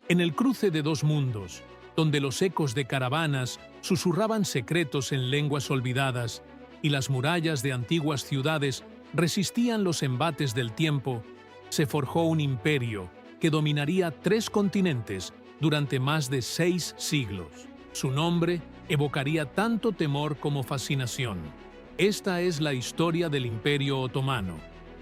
En el cruce de dos mundos, donde los ecos de caravanas susurraban secretos en lenguas olvidadas y las murallas de antiguas ciudades resistían los embates del tiempo, se forjó un imperio que dominaría 3 continentes durante más de 6 siglos. Su nombre evocaría tanto temor como fascinación. Esta es la historia del Imperio Otomano,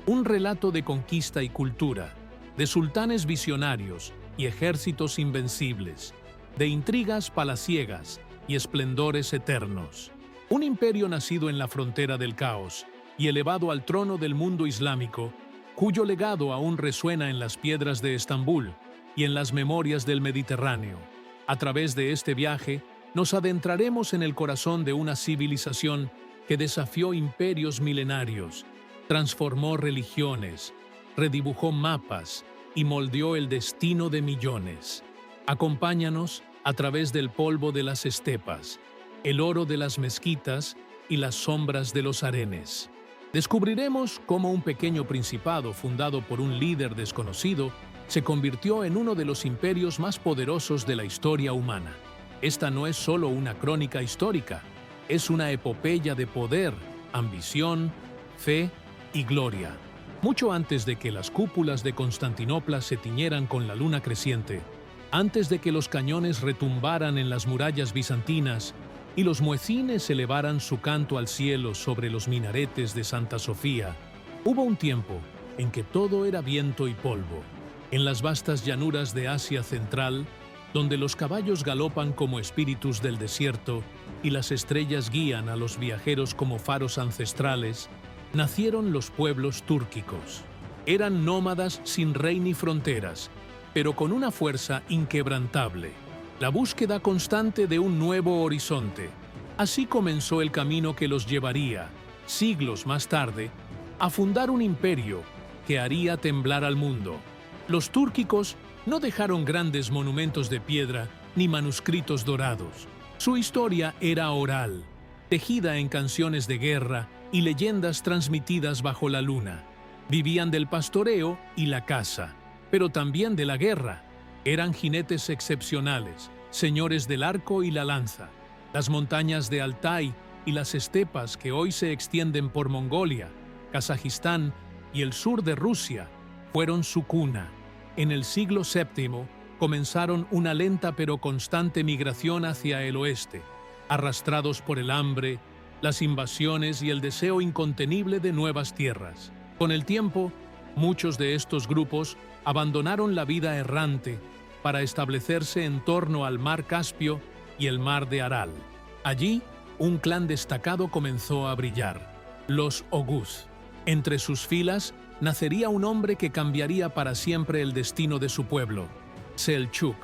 un relato de conquista y cultura, de sultanes visionarios y ejércitos invencibles, de intrigas palaciegas y esplendores eternos. Un imperio nacido en la frontera del caos y elevado al trono del mundo islámico, cuyo legado aún resuena en las piedras de Estambul y en las memorias del Mediterráneo. A través de este viaje, nos adentraremos en el corazón de una civilización que desafió imperios milenarios, transformó religiones, redibujó mapas y moldeó el destino de millones. Acompáñanos a través del polvo de las estepas, el oro de las mezquitas y las sombras de los harenes. Descubriremos cómo un pequeño principado fundado por un líder desconocido se convirtió en uno de los imperios más poderosos de la historia humana. Esta no es solo una crónica histórica, es una epopeya de poder, ambición, fe y gloria. Mucho antes de que las cúpulas de Constantinopla se tiñeran con la luna creciente, antes de que los cañones retumbaran en las murallas bizantinas y los muecines elevaran su canto al cielo sobre los minaretes de Santa Sofía, hubo un tiempo en que todo era viento y polvo. En las vastas llanuras de Asia Central, donde los caballos galopan como espíritus del desierto y las estrellas guían a los viajeros como faros ancestrales, nacieron los pueblos túrquicos. Eran nómadas sin rey ni fronteras, pero con una fuerza inquebrantable, la búsqueda constante de un nuevo horizonte. Así comenzó el camino que los llevaría, siglos más tarde, a fundar un imperio que haría temblar al mundo. Los túrquicos no dejaron grandes monumentos de piedra ni manuscritos dorados. Su historia era oral, tejida en canciones de guerra y leyendas transmitidas bajo la luna. Vivían del pastoreo y la caza, pero también de la guerra. Eran jinetes excepcionales, señores del arco y la lanza. Las montañas de Altai y las estepas que hoy se extienden por Mongolia, Kazajistán y el sur de Rusia fueron su cuna. En el siglo VII comenzaron una lenta pero constante migración hacia el oeste, arrastrados por el hambre, las invasiones y el deseo incontenible de nuevas tierras. Con el tiempo, muchos de estos grupos abandonaron la vida errante para establecerse en torno al mar Caspio y el mar de Aral. Allí, un clan destacado comenzó a brillar, los Oguz. Entre sus filas nacería un hombre que cambiaría para siempre el destino de su pueblo, Selçuk.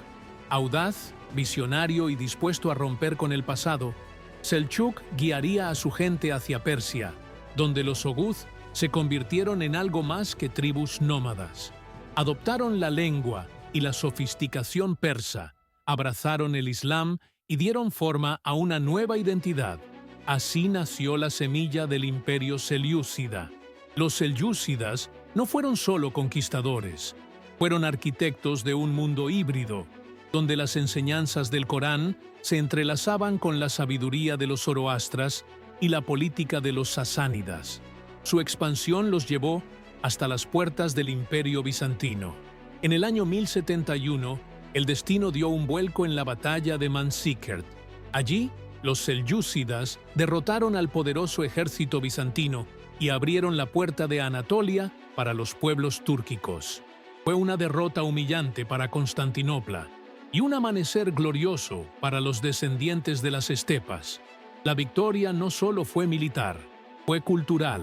Audaz, visionario y dispuesto a romper con el pasado, Selçuk guiaría a su gente hacia Persia, donde los Oguz se convirtieron en algo más que tribus nómadas. Adoptaron la lengua y la sofisticación persa, abrazaron el Islam y dieron forma a una nueva identidad. Así nació la semilla del imperio selyúcida. Los selyúcidas no fueron solo conquistadores, fueron arquitectos de un mundo híbrido, donde las enseñanzas del Corán se entrelazaban con la sabiduría de los zoroastras y la política de los sasánidas. Su expansión los llevó hasta las puertas del Imperio Bizantino. En el año 1071, el destino dio un vuelco en la batalla de Manzikert. Allí, los selyúcidas derrotaron al poderoso ejército bizantino y abrieron la puerta de Anatolia para los pueblos túrquicos. Fue una derrota humillante para Constantinopla y un amanecer glorioso para los descendientes de las estepas. La victoria no solo fue militar, fue cultural,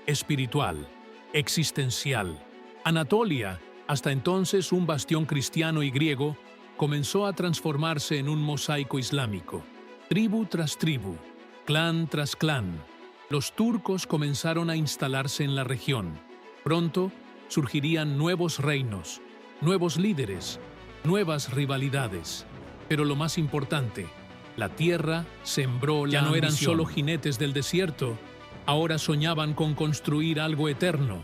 espiritual, existencial. Anatolia, hasta entonces un bastión cristiano y griego, comenzó a transformarse en un mosaico islámico. Tribu tras tribu, clan tras clan, los turcos comenzaron a instalarse en la región. Pronto surgirían nuevos reinos, nuevos líderes, nuevas rivalidades. Pero lo más importante, la tierra sembró la ambición. Ya no eran solo jinetes del desierto, ahora soñaban con construir algo eterno,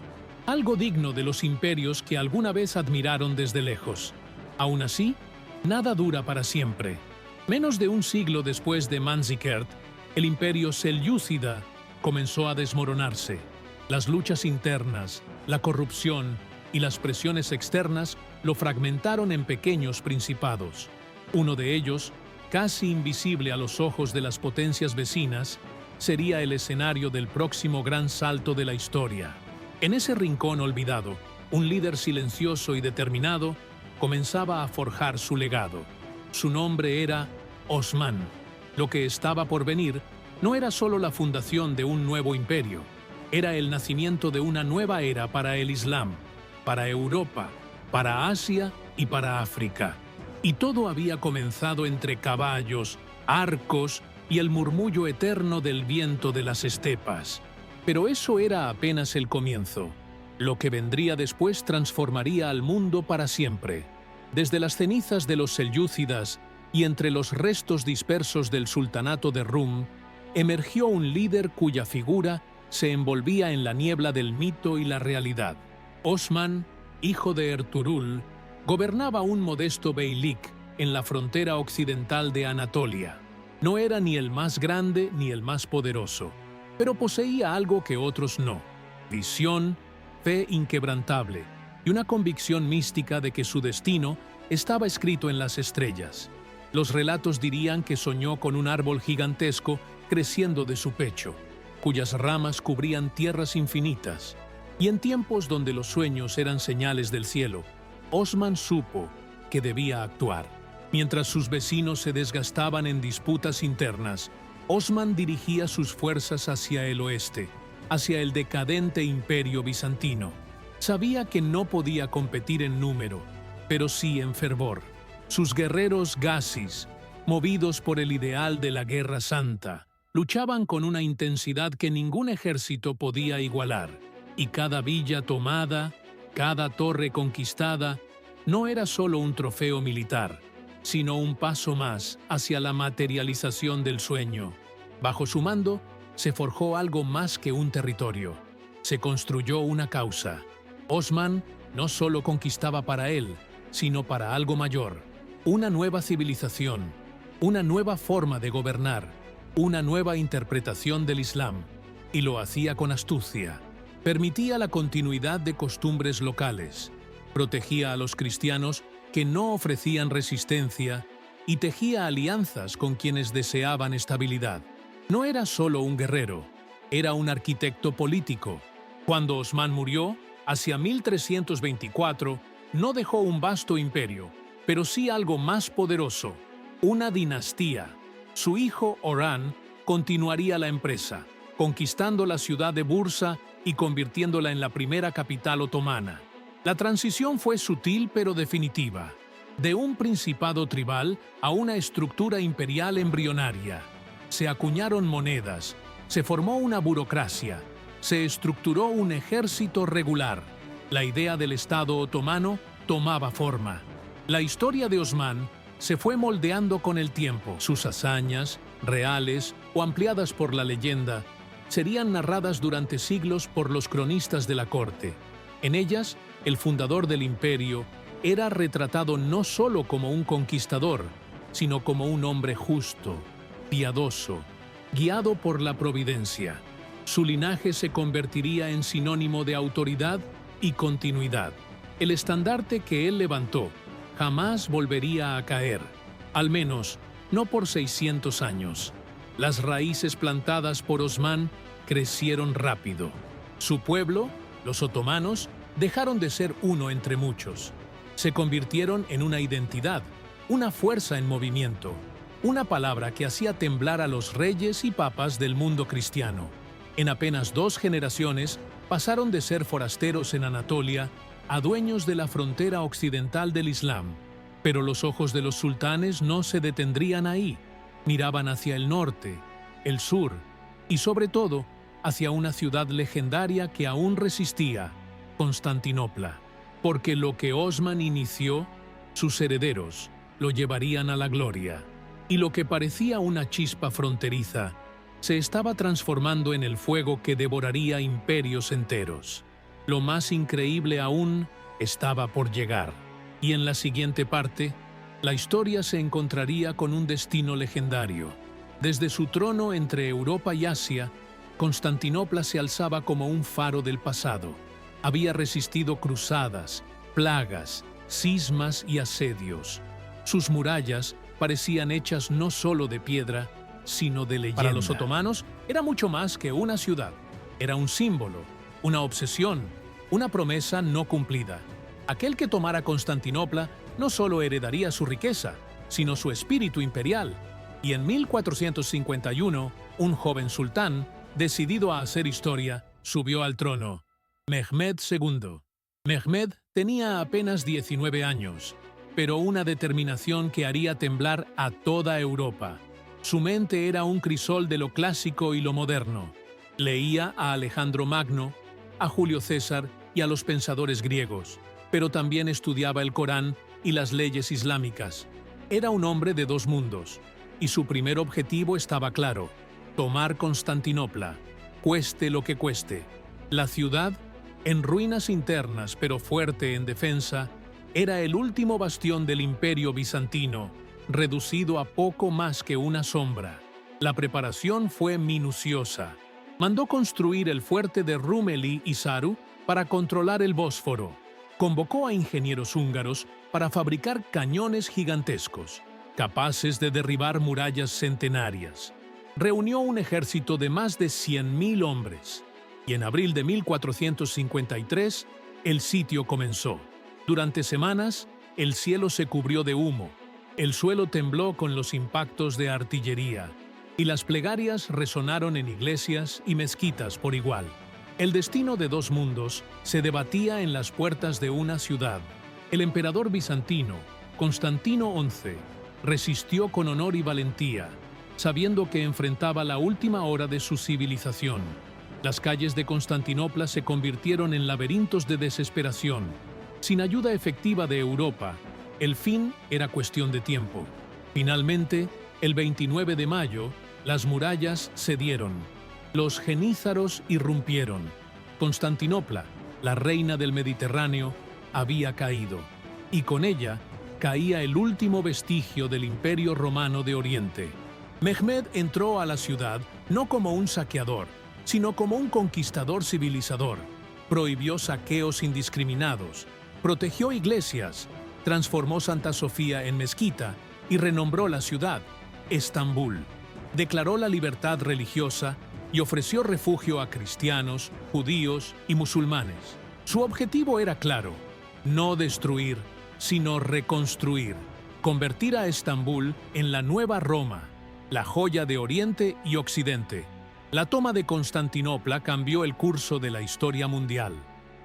algo digno de los imperios que alguna vez admiraron desde lejos. Aún así, Nada dura para siempre. Menos de un siglo después de Manzikert, el imperio selyúcida comenzó a desmoronarse. Las luchas internas, la corrupción y las presiones externas lo fragmentaron en pequeños principados. Uno de ellos, casi invisible a los ojos de las potencias vecinas, sería el escenario del próximo gran salto de la historia. En ese rincón olvidado, un líder silencioso y determinado comenzaba a forjar su legado. Su nombre era Osman. Lo que estaba por venir no era solo la fundación de un nuevo imperio, era el nacimiento de una nueva era para el Islam, para Europa, para Asia y para África. Y todo había comenzado entre caballos, arcos y el murmullo eterno del viento de las estepas. Pero eso era apenas el comienzo. Lo que vendría después transformaría al mundo para siempre. Desde las cenizas de los selyúcidas y entre los restos dispersos del sultanato de Rum, emergió un líder cuya figura se envolvía en la niebla del mito y la realidad. Osman, hijo de Ertugrul, gobernaba un modesto beylik en la frontera occidental de Anatolia. No era ni el más grande ni el más poderoso, pero poseía algo que otros no: visión, fe inquebrantable y una convicción mística de que su destino estaba escrito en las estrellas. Los relatos dirían que soñó con un árbol gigantesco creciendo de su pecho, cuyas ramas cubrían tierras infinitas. Y en tiempos donde los sueños eran señales del cielo, Osman supo que debía actuar. Mientras sus vecinos se desgastaban en disputas internas, Osman dirigía sus fuerzas hacia el oeste, hacia el decadente imperio bizantino. Sabía que no podía competir en número, pero sí en fervor. Sus guerreros gazis, movidos por el ideal de la Guerra Santa, luchaban con una intensidad que ningún ejército podía igualar. Y cada villa tomada, cada torre conquistada, no era solo un trofeo militar, sino un paso más hacia la materialización del sueño. Bajo su mando, se forjó algo más que un territorio. Se construyó una causa. Osman no solo conquistaba para él, sino para algo mayor: una nueva civilización, una nueva forma de gobernar, una nueva interpretación del Islam. Y lo hacía con astucia. Permitía la continuidad de costumbres locales, protegía a los cristianos que no ofrecían resistencia y tejía alianzas con quienes deseaban estabilidad. No era solo un guerrero, era un arquitecto político. Cuando Osman murió, hacia 1324, no dejó un vasto imperio, pero sí algo más poderoso: una dinastía. Su hijo Orhan continuaría la empresa, conquistando la ciudad de Bursa y convirtiéndola en la primera capital otomana. La transición fue sutil pero definitiva, de un principado tribal a una estructura imperial embrionaria. Se acuñaron monedas, se formó una burocracia, se estructuró un ejército regular. La idea del Estado otomano tomaba forma. La historia de Osman se fue moldeando con el tiempo. Sus hazañas, reales o ampliadas por la leyenda, serían narradas durante siglos por los cronistas de la corte. En ellas, el fundador del imperio era retratado no solo como un conquistador, sino como un hombre justo, piadoso, guiado por la providencia. Su linaje se convertiría en sinónimo de autoridad y continuidad. El estandarte que él levantó jamás volvería a caer, al menos no por 600 años. Las raíces plantadas por Osman crecieron rápido. Su pueblo, los otomanos, dejaron de ser uno entre muchos. Se convirtieron en una identidad, una fuerza en movimiento, una palabra que hacía temblar a los reyes y papas del mundo cristiano. En apenas 2 generaciones pasaron de ser forasteros en Anatolia a dueños de la frontera occidental del Islam. Pero los ojos de los sultanes no se detendrían ahí. Miraban hacia el norte, el sur y sobre todo hacia una ciudad legendaria que aún resistía: Constantinopla. Porque lo que Osman inició, sus herederos lo llevarían a la gloria. Y lo que parecía una chispa fronteriza se estaba transformando en el fuego que devoraría imperios enteros. Lo más increíble aún estaba por llegar. Y en la siguiente parte La historia se encontraría con un destino legendario. Desde su trono entre Europa y Asia, Constantinopla se alzaba como un faro del pasado. Había resistido cruzadas, plagas, cismas y asedios. Sus murallas parecían hechas no solo de piedra, sino de leyenda. Para los otomanos era mucho más que una ciudad. Era un símbolo, una obsesión, una promesa no cumplida. Aquel que tomara Constantinopla no solo heredaría su riqueza, sino su espíritu imperial. Y en 1451, un joven sultán, decidido a hacer historia, subió al trono. Mehmed II. Mehmed tenía apenas 19 años, pero una determinación que haría temblar a toda Europa. Su mente era un crisol de lo clásico y lo moderno. Leía a Alejandro Magno, a Julio César y a los pensadores griegos, pero también estudiaba el Corán y las leyes islámicas. Era un hombre de dos mundos, y su primer objetivo estaba claro: tomar Constantinopla, cueste lo que cueste. La ciudad, en ruinas internas pero fuerte en defensa, era el último bastión del Imperio bizantino, reducido a poco más que una sombra. La preparación fue minuciosa. Mandó construir el fuerte de Rumeli y Saru para controlar el Bósforo. Convocó a ingenieros húngaros para fabricar cañones gigantescos, capaces de derribar murallas centenarias. Reunió un ejército de más de 100.000 hombres, y en abril de 1453 el sitio comenzó. Durante semanas, el cielo se cubrió de humo, el suelo tembló con los impactos de artillería, y las plegarias resonaron en iglesias y mezquitas por igual. El destino de dos mundos se debatía en las puertas de una ciudad. El emperador bizantino, Constantino XI, resistió con honor y valentía, sabiendo que enfrentaba la última hora de su civilización. Las calles de Constantinopla se convirtieron en laberintos de desesperación. Sin ayuda efectiva de Europa, el fin era cuestión de tiempo. Finalmente, el 29 de mayo, las murallas cedieron. Los genízaros irrumpieron. Constantinopla, la reina del Mediterráneo, había caído, y con ella caía el último vestigio del Imperio Romano de Oriente. Mehmed entró a la ciudad no como un saqueador, sino como un conquistador civilizador. Prohibió saqueos indiscriminados, protegió iglesias, transformó Santa Sofía en mezquita y renombró la ciudad, Estambul. Declaró la libertad religiosa y ofreció refugio a cristianos, judíos y musulmanes. Su objetivo era claro: no destruir, sino reconstruir, convertir a Estambul en la nueva Roma, la joya de Oriente y Occidente. La toma de Constantinopla cambió el curso de la historia mundial.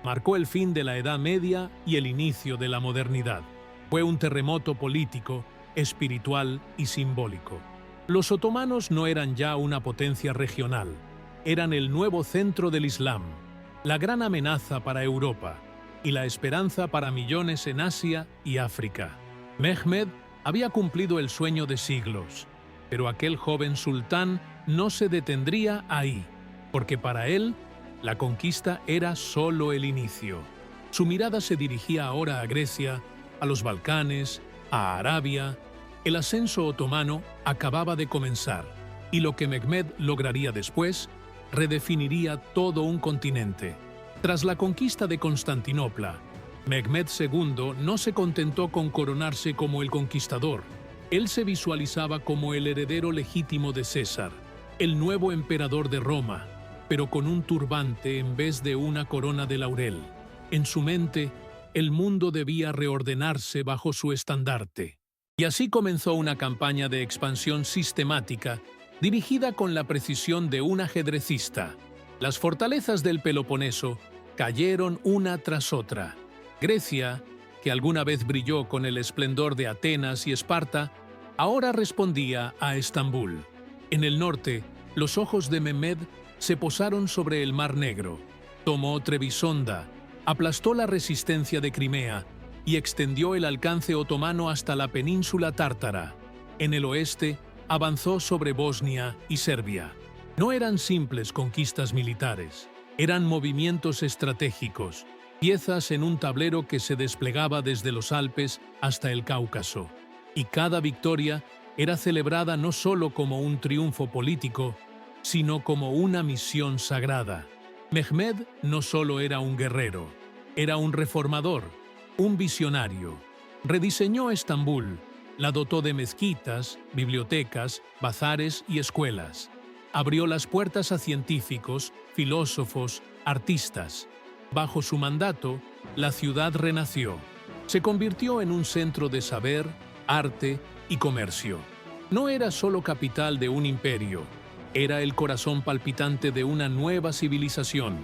Marcó el fin de la Edad Media y el inicio de la modernidad. Fue un terremoto político, espiritual y simbólico. Los otomanos no eran ya una potencia regional, eran el nuevo centro del Islam, la gran amenaza para Europa y la esperanza para millones en Asia y África. Mehmed había cumplido el sueño de siglos, pero aquel joven sultán no se detendría ahí, porque para él la conquista era solo el inicio. Su mirada se dirigía ahora a Grecia, a los Balcanes, a Arabia. El ascenso otomano acababa de comenzar, y lo que Mehmed lograría después redefiniría todo un continente. Tras la conquista de Constantinopla, Mehmed II no se contentó con coronarse como el conquistador. Él se visualizaba como el heredero legítimo de César, el nuevo emperador de Roma, pero con un turbante en vez de una corona de laurel. En su mente, el mundo debía reordenarse bajo su estandarte. Y así comenzó una campaña de expansión sistemática, dirigida con la precisión de un ajedrecista. Las fortalezas del Peloponeso cayeron una tras otra. Grecia, que alguna vez brilló con el esplendor de Atenas y Esparta, ahora respondía a Estambul. En el norte, los ojos de Mehmed se posaron sobre el Mar Negro. Tomó Trebisonda, aplastó la resistencia de Crimea y extendió el alcance otomano hasta la península tártara. En el oeste, avanzó sobre Bosnia y Serbia. No eran simples conquistas militares, eran movimientos estratégicos, piezas en un tablero que se desplegaba desde los Alpes hasta el Cáucaso. y cada victoria era celebrada no solo como un triunfo político, sino como una misión sagrada. Mehmed no solo era un guerrero, era un reformador, un visionario. Rediseñó Estambul, la dotó de mezquitas, bibliotecas, bazares y escuelas. Abrió las puertas a científicos, filósofos, artistas. Bajo su mandato, la ciudad renació. Se convirtió en un centro de saber, arte y comercio. No era solo capital de un imperio, era el corazón palpitante de una nueva civilización.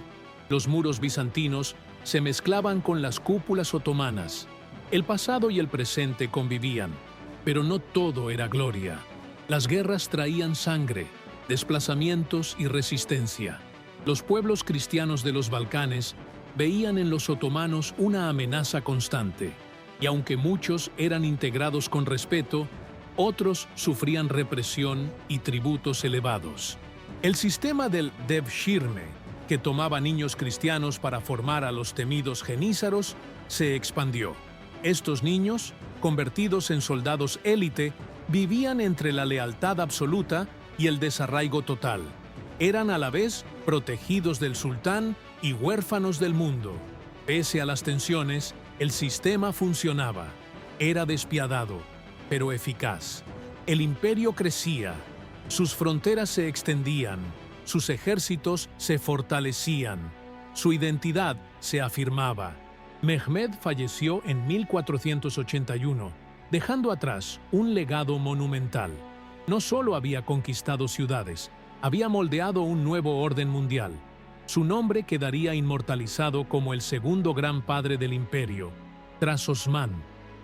Los muros bizantinos se mezclaban con las cúpulas otomanas. El pasado y el presente convivían, pero no todo era gloria. Las guerras traían sangre, desplazamientos y resistencia. Los pueblos cristianos de los Balcanes veían en los otomanos una amenaza constante, y aunque muchos eran integrados con respeto, otros sufrían represión y tributos elevados. El sistema del Devshirme, que tomaba niños cristianos para formar a los temidos genízaros, se expandió. Estos niños, convertidos en soldados élite, vivían entre la lealtad absoluta y el desarraigo total. Eran a la vez protegidos del sultán y huérfanos del mundo. Pese a las tensiones, el sistema funcionaba. Era despiadado, pero eficaz. El imperio crecía, sus fronteras se extendían, sus ejércitos se fortalecían, su identidad se afirmaba. Mehmed falleció en 1481, dejando atrás un legado monumental. No solo había conquistado ciudades, había moldeado un nuevo orden mundial. Su nombre quedaría inmortalizado como el segundo gran padre del imperio, tras Osmán.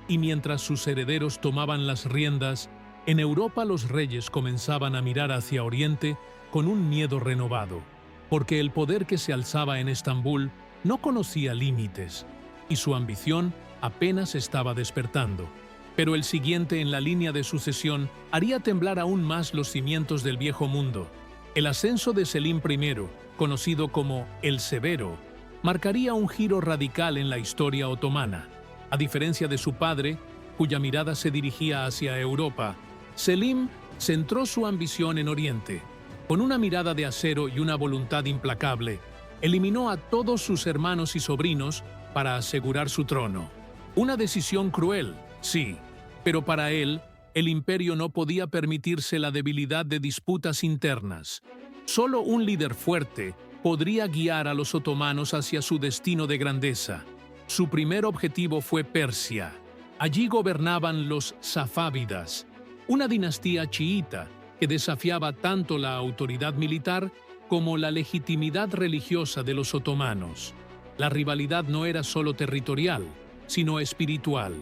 Y mientras sus herederos tomaban las riendas, en Europa los reyes comenzaban a mirar hacia Oriente con un miedo renovado, porque el poder que se alzaba en Estambul no conocía límites, y su ambición apenas estaba despertando. Pero el siguiente en la línea de sucesión haría temblar aún más los cimientos del viejo mundo. El ascenso de Selim I, conocido como el Severo, marcaría un giro radical en la historia otomana. A diferencia de su padre, cuya mirada se dirigía hacia Europa, Selim centró su ambición en Oriente. Con una mirada de acero y una voluntad implacable, eliminó a todos sus hermanos y sobrinos para asegurar su trono. Una decisión cruel, sí, pero para él, el imperio no podía permitirse la debilidad de disputas internas. Solo un líder fuerte podría guiar a los otomanos hacia su destino de grandeza. Su primer objetivo fue Persia. Allí gobernaban los safávidas, una dinastía chiita que desafiaba tanto la autoridad militar como la legitimidad religiosa de los otomanos. La rivalidad no era solo territorial, sino espiritual.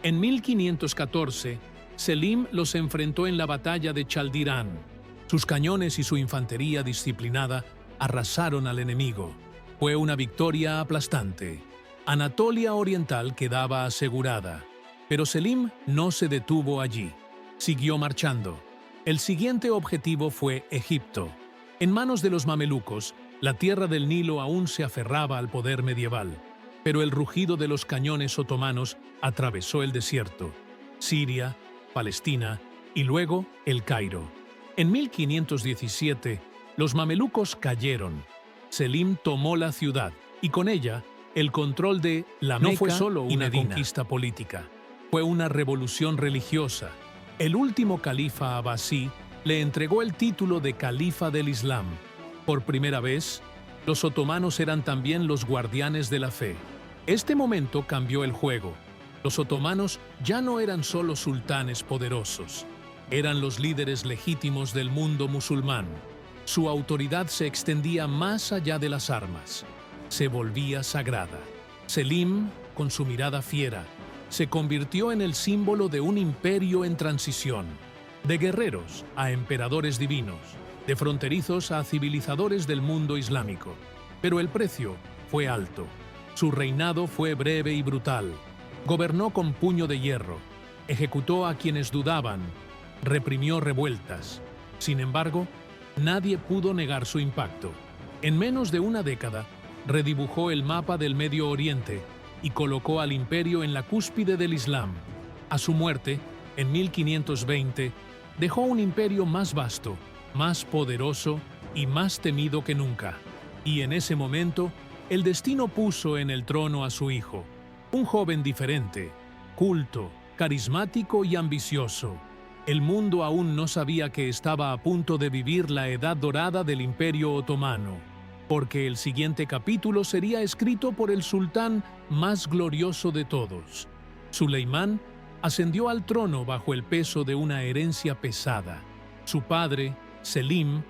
En 1514, Selim los enfrentó en la batalla de Chaldirán. Sus cañones y su infantería disciplinada arrasaron al enemigo. Fue una victoria aplastante. Anatolia Oriental quedaba asegurada, pero Selim no se detuvo allí. Siguió marchando. El siguiente objetivo fue Egipto. En manos de los mamelucos, la tierra del Nilo aún se aferraba al poder medieval, pero el rugido de los cañones otomanos atravesó el desierto, Siria, Palestina y luego el Cairo. En 1517, los mamelucos cayeron. Selim tomó la ciudad y con ella el control de la Meca. No fue solo una conquista política, fue una revolución religiosa. El último califa abasí le entregó el título de califa del Islam. Por primera vez, los otomanos eran también los guardianes de la fe. Este momento cambió el juego. Los otomanos ya no eran solo sultanes poderosos, eran los líderes legítimos del mundo musulmán. Su autoridad se extendía más allá de las armas. Se volvía sagrada. Selim, con su mirada fiera, se convirtió en el símbolo de un imperio en transición. De guerreros a emperadores divinos, de fronterizos a civilizadores del mundo islámico. Pero el precio fue alto. Su reinado fue breve y brutal. Gobernó con puño de hierro, ejecutó a quienes dudaban, reprimió revueltas. Sin embargo, nadie pudo negar su impacto. En menos de una década, redibujó el mapa del Medio Oriente y colocó al imperio en la cúspide del Islam. A su muerte, en 1520, dejó un imperio más vasto, más poderoso y más temido que nunca. Y en ese momento, el destino puso en el trono a su hijo, un joven diferente, culto, carismático y ambicioso. El mundo aún no sabía que estaba a punto de vivir la edad dorada del Imperio Otomano, porque el siguiente capítulo sería escrito por el sultán más glorioso de todos. Suleimán ascendió al trono bajo el peso de una herencia pesada. Su padre, Selim,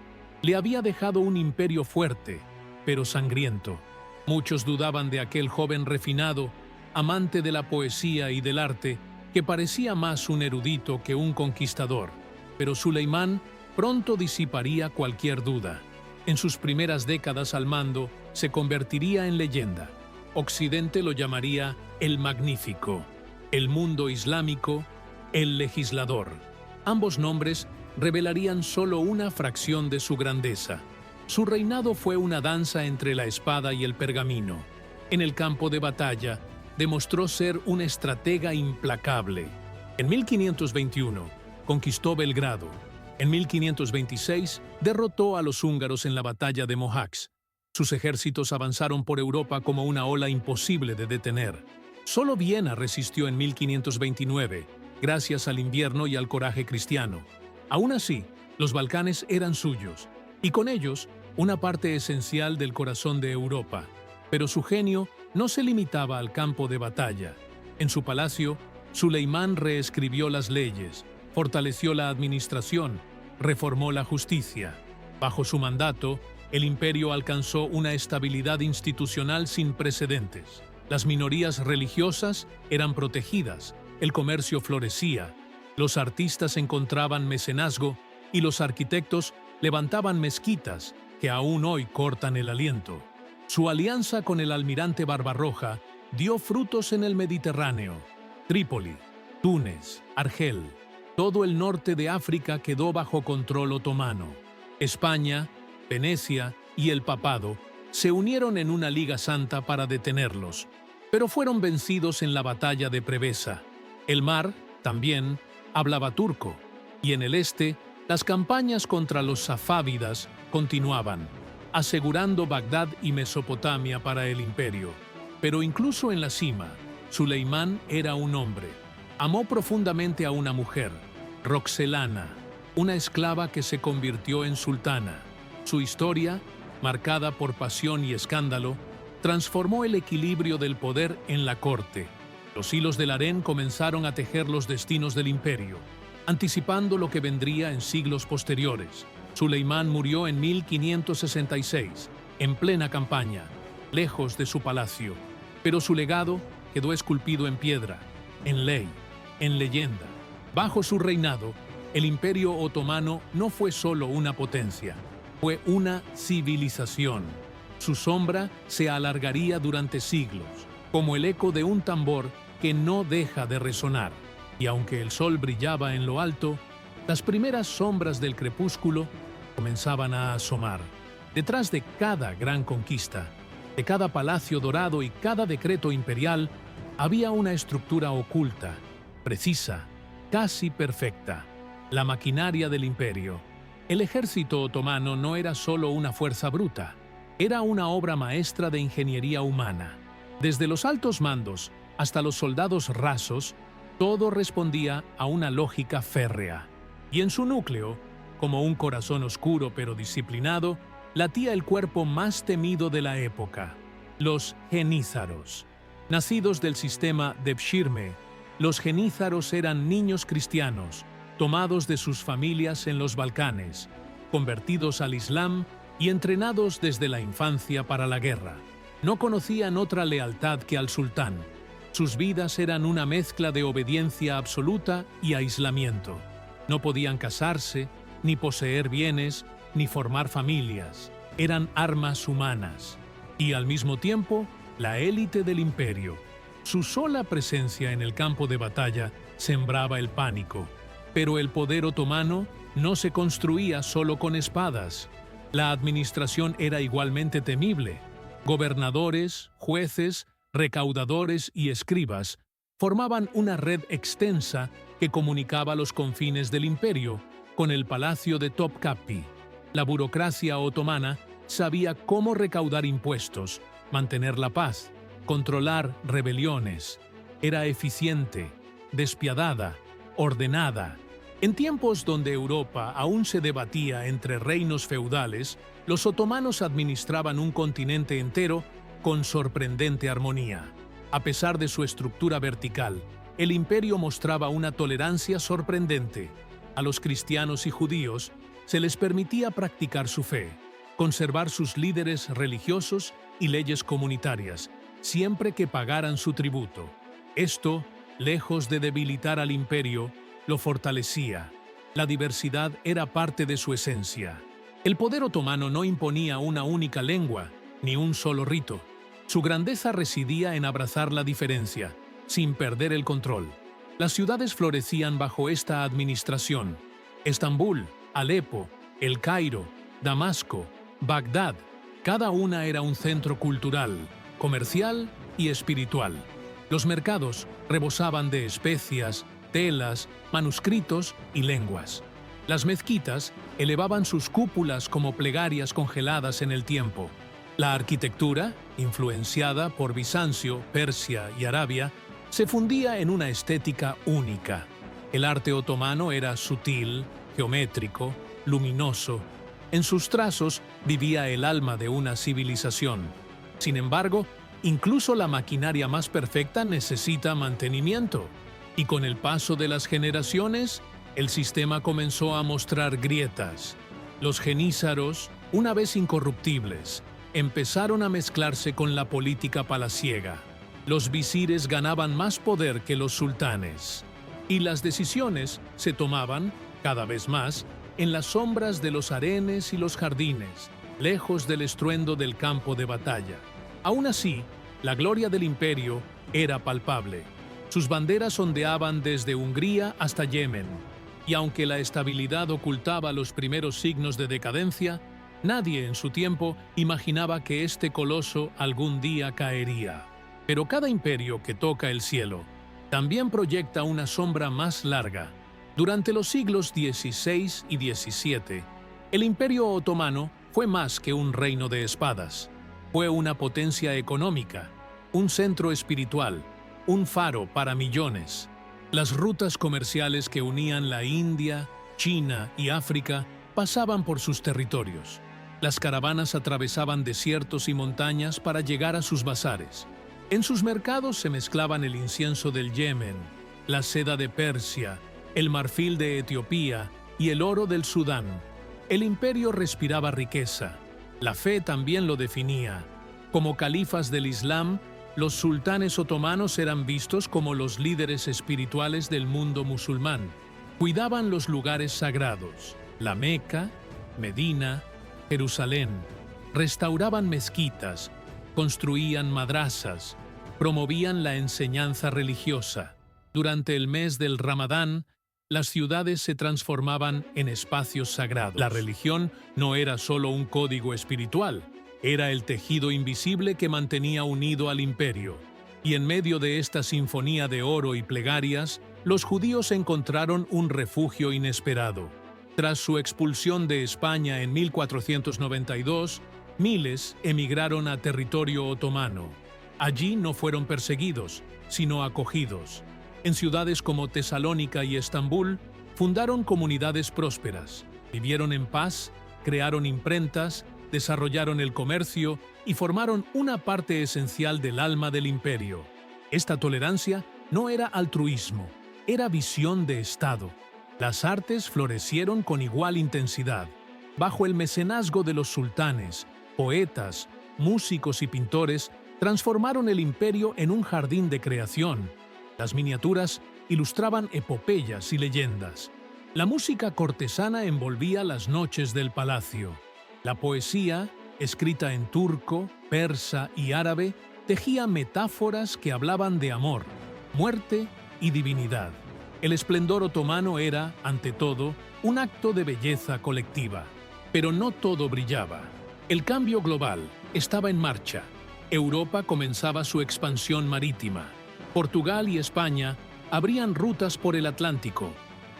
le había dejado un imperio fuerte, pero sangriento. Muchos dudaban de aquel joven refinado, amante de la poesía y del arte, que parecía más un erudito que un conquistador. Pero Suleimán pronto disiparía cualquier duda. En sus primeras décadas al mando, se convertiría en leyenda. Occidente lo llamaría el Magnífico, el mundo islámico, el legislador. Ambos nombres revelarían solo una fracción de su grandeza. Su reinado fue una danza entre la espada y el pergamino. En el campo de batalla, demostró ser un estratega implacable. En 1521, conquistó Belgrado. En 1526, derrotó a los húngaros en la batalla de Mohacs. Sus ejércitos avanzaron por Europa como una ola imposible de detener. Solo Viena resistió en 1529, gracias al invierno y al coraje cristiano. Aún así, los Balcanes eran suyos, y con ellos, una parte esencial del corazón de Europa. Pero su genio no se limitaba al campo de batalla. En su palacio, Suleimán reescribió las leyes, fortaleció la administración, reformó la justicia. Bajo su mandato, el imperio alcanzó una estabilidad institucional sin precedentes. Las minorías religiosas eran protegidas, el comercio florecía, los artistas encontraban mecenazgo y los arquitectos levantaban mezquitas que aún hoy cortan el aliento. Su alianza con el almirante Barbarroja dio frutos en el Mediterráneo. Trípoli, Túnez, Argel, todo el norte de África quedó bajo control otomano. España, Venecia y el Papado se unieron en una Liga Santa para detenerlos, pero fueron vencidos en la batalla de Preveza. El mar, también, hablaba turco, y en el este, las campañas contra los safávidas continuaban, asegurando Bagdad y Mesopotamia para el imperio. Pero incluso en la cima, Suleimán era un hombre. Amó profundamente a una mujer, Roxelana, una esclava que se convirtió en sultana. Su historia, marcada por pasión y escándalo, transformó el equilibrio del poder en la corte. Los hilos del harén comenzaron a tejer los destinos del imperio, anticipando lo que vendría en siglos posteriores. Suleimán murió en 1566, en plena campaña, lejos de su palacio, pero su legado quedó esculpido en piedra, en ley, en leyenda. Bajo su reinado, el Imperio Otomano no fue solo una potencia, fue una civilización. Su sombra se alargaría durante siglos, como el eco de un tambor que no deja de resonar. Y aunque el sol brillaba en lo alto, las primeras sombras del crepúsculo comenzaban a asomar. Detrás de cada gran conquista, de cada palacio dorado y cada decreto imperial, había una estructura oculta, precisa, casi perfecta, la maquinaria del imperio. El ejército otomano no era solo una fuerza bruta, era una obra maestra de ingeniería humana. Desde los altos mandos hasta los soldados rasos, todo respondía a una lógica férrea. Y en su núcleo, como un corazón oscuro pero disciplinado, latía el cuerpo más temido de la época, los genízaros. Nacidos del sistema Devshirme, los genízaros eran niños cristianos, tomados de sus familias en los Balcanes, convertidos al Islam y entrenados desde la infancia para la guerra. No conocían otra lealtad que al sultán. Sus vidas eran una mezcla de obediencia absoluta y aislamiento. No podían casarse, ni poseer bienes, ni formar familias. Eran armas humanas. Y al mismo tiempo, la élite del imperio. Su sola presencia en el campo de batalla sembraba el pánico. Pero el poder otomano no se construía solo con espadas. La administración era igualmente temible. Gobernadores, jueces, recaudadores y escribas formaban una red extensa que comunicaba los confines del imperio con el palacio de Topkapı. La burocracia otomana sabía cómo recaudar impuestos, mantener la paz, controlar rebeliones. Era eficiente, despiadada, ordenada. En tiempos donde Europa aún se debatía entre reinos feudales, los otomanos administraban un continente entero con sorprendente armonía. A pesar de su estructura vertical, el imperio mostraba una tolerancia sorprendente. A los cristianos y judíos se les permitía practicar su fe, conservar sus líderes religiosos y leyes comunitarias, siempre que pagaran su tributo. Esto, lejos de debilitar al imperio, lo fortalecía. La diversidad era parte de su esencia. El poder otomano no imponía una única lengua, ni un solo rito. Su grandeza residía en abrazar la diferencia, sin perder el control. Las ciudades florecían bajo esta administración. Estambul, Alepo, El Cairo, Damasco, Bagdad, cada una era un centro cultural, comercial y espiritual. Los mercados rebosaban de especias, telas, manuscritos y lenguas. Las mezquitas elevaban sus cúpulas como plegarias congeladas en el tiempo. La arquitectura, influenciada por Bizancio, Persia y Arabia, se fundía en una estética única. El arte otomano era sutil, geométrico, luminoso. En sus trazos vivía el alma de una civilización. Sin embargo, incluso la maquinaria más perfecta necesita mantenimiento. Y con el paso de las generaciones, el sistema comenzó a mostrar grietas. Los jenízaros, una vez incorruptibles, empezaron a mezclarse con la política palaciega. Los visires ganaban más poder que los sultanes. Y las decisiones se tomaban, cada vez más, en las sombras de los harenes y los jardines, lejos del estruendo del campo de batalla. Aún así, la gloria del imperio era palpable. Sus banderas ondeaban desde Hungría hasta Yemen, y aunque la estabilidad ocultaba los primeros signos de decadencia, nadie en su tiempo imaginaba que este coloso algún día caería. Pero cada imperio que toca el cielo también proyecta una sombra más larga. Durante los siglos XVI y XVII, el Imperio Otomano fue más que un reino de espadas. Fue una potencia económica, un centro espiritual, un faro para millones. Las rutas comerciales que unían la India, China y África pasaban por sus territorios. Las caravanas atravesaban desiertos y montañas para llegar a sus bazares. En sus mercados se mezclaban el incienso del Yemen, la seda de Persia, el marfil de Etiopía y el oro del Sudán. El imperio respiraba riqueza. La fe también lo definía. Como califas del Islam, los sultanes otomanos eran vistos como los líderes espirituales del mundo musulmán. Cuidaban los lugares sagrados, la Meca, Medina, Jerusalén. Restauraban mezquitas, construían madrasas, promovían la enseñanza religiosa. Durante el mes del Ramadán, las ciudades se transformaban en espacios sagrados. La religión no era solo un código espiritual, era el tejido invisible que mantenía unido al imperio. Y en medio de esta sinfonía de oro y plegarias, los judíos encontraron un refugio inesperado. Tras su expulsión de España en 1492, miles emigraron a territorio otomano. Allí no fueron perseguidos, sino acogidos. En ciudades como Tesalónica y Estambul, fundaron comunidades prósperas, vivieron en paz, crearon imprentas, desarrollaron el comercio y formaron una parte esencial del alma del imperio. Esta tolerancia no era altruismo, era visión de Estado. Las artes florecieron con igual intensidad. Bajo el mecenazgo de los sultanes, poetas, músicos y pintores transformaron el imperio en un jardín de creación. Las miniaturas ilustraban epopeyas y leyendas. La música cortesana envolvía las noches del palacio. La poesía, escrita en turco, persa y árabe, tejía metáforas que hablaban de amor, muerte y divinidad. El esplendor otomano era, ante todo, un acto de belleza colectiva. Pero no todo brillaba. El cambio global estaba en marcha. Europa comenzaba su expansión marítima. Portugal y España abrían rutas por el Atlántico.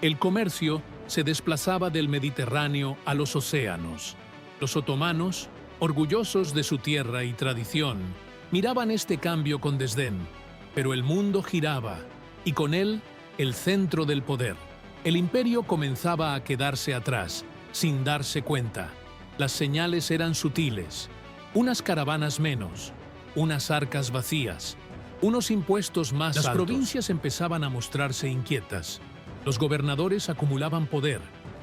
El comercio se desplazaba del Mediterráneo a los océanos. Los otomanos, orgullosos de su tierra y tradición, miraban este cambio con desdén, pero el mundo giraba, y con él el centro del poder. El imperio comenzaba a quedarse atrás, sin darse cuenta. Las señales eran sutiles. Unas caravanas menos, unas arcas vacías, unos impuestos más altos. Las provincias empezaban a mostrarse inquietas. Los gobernadores acumulaban poder.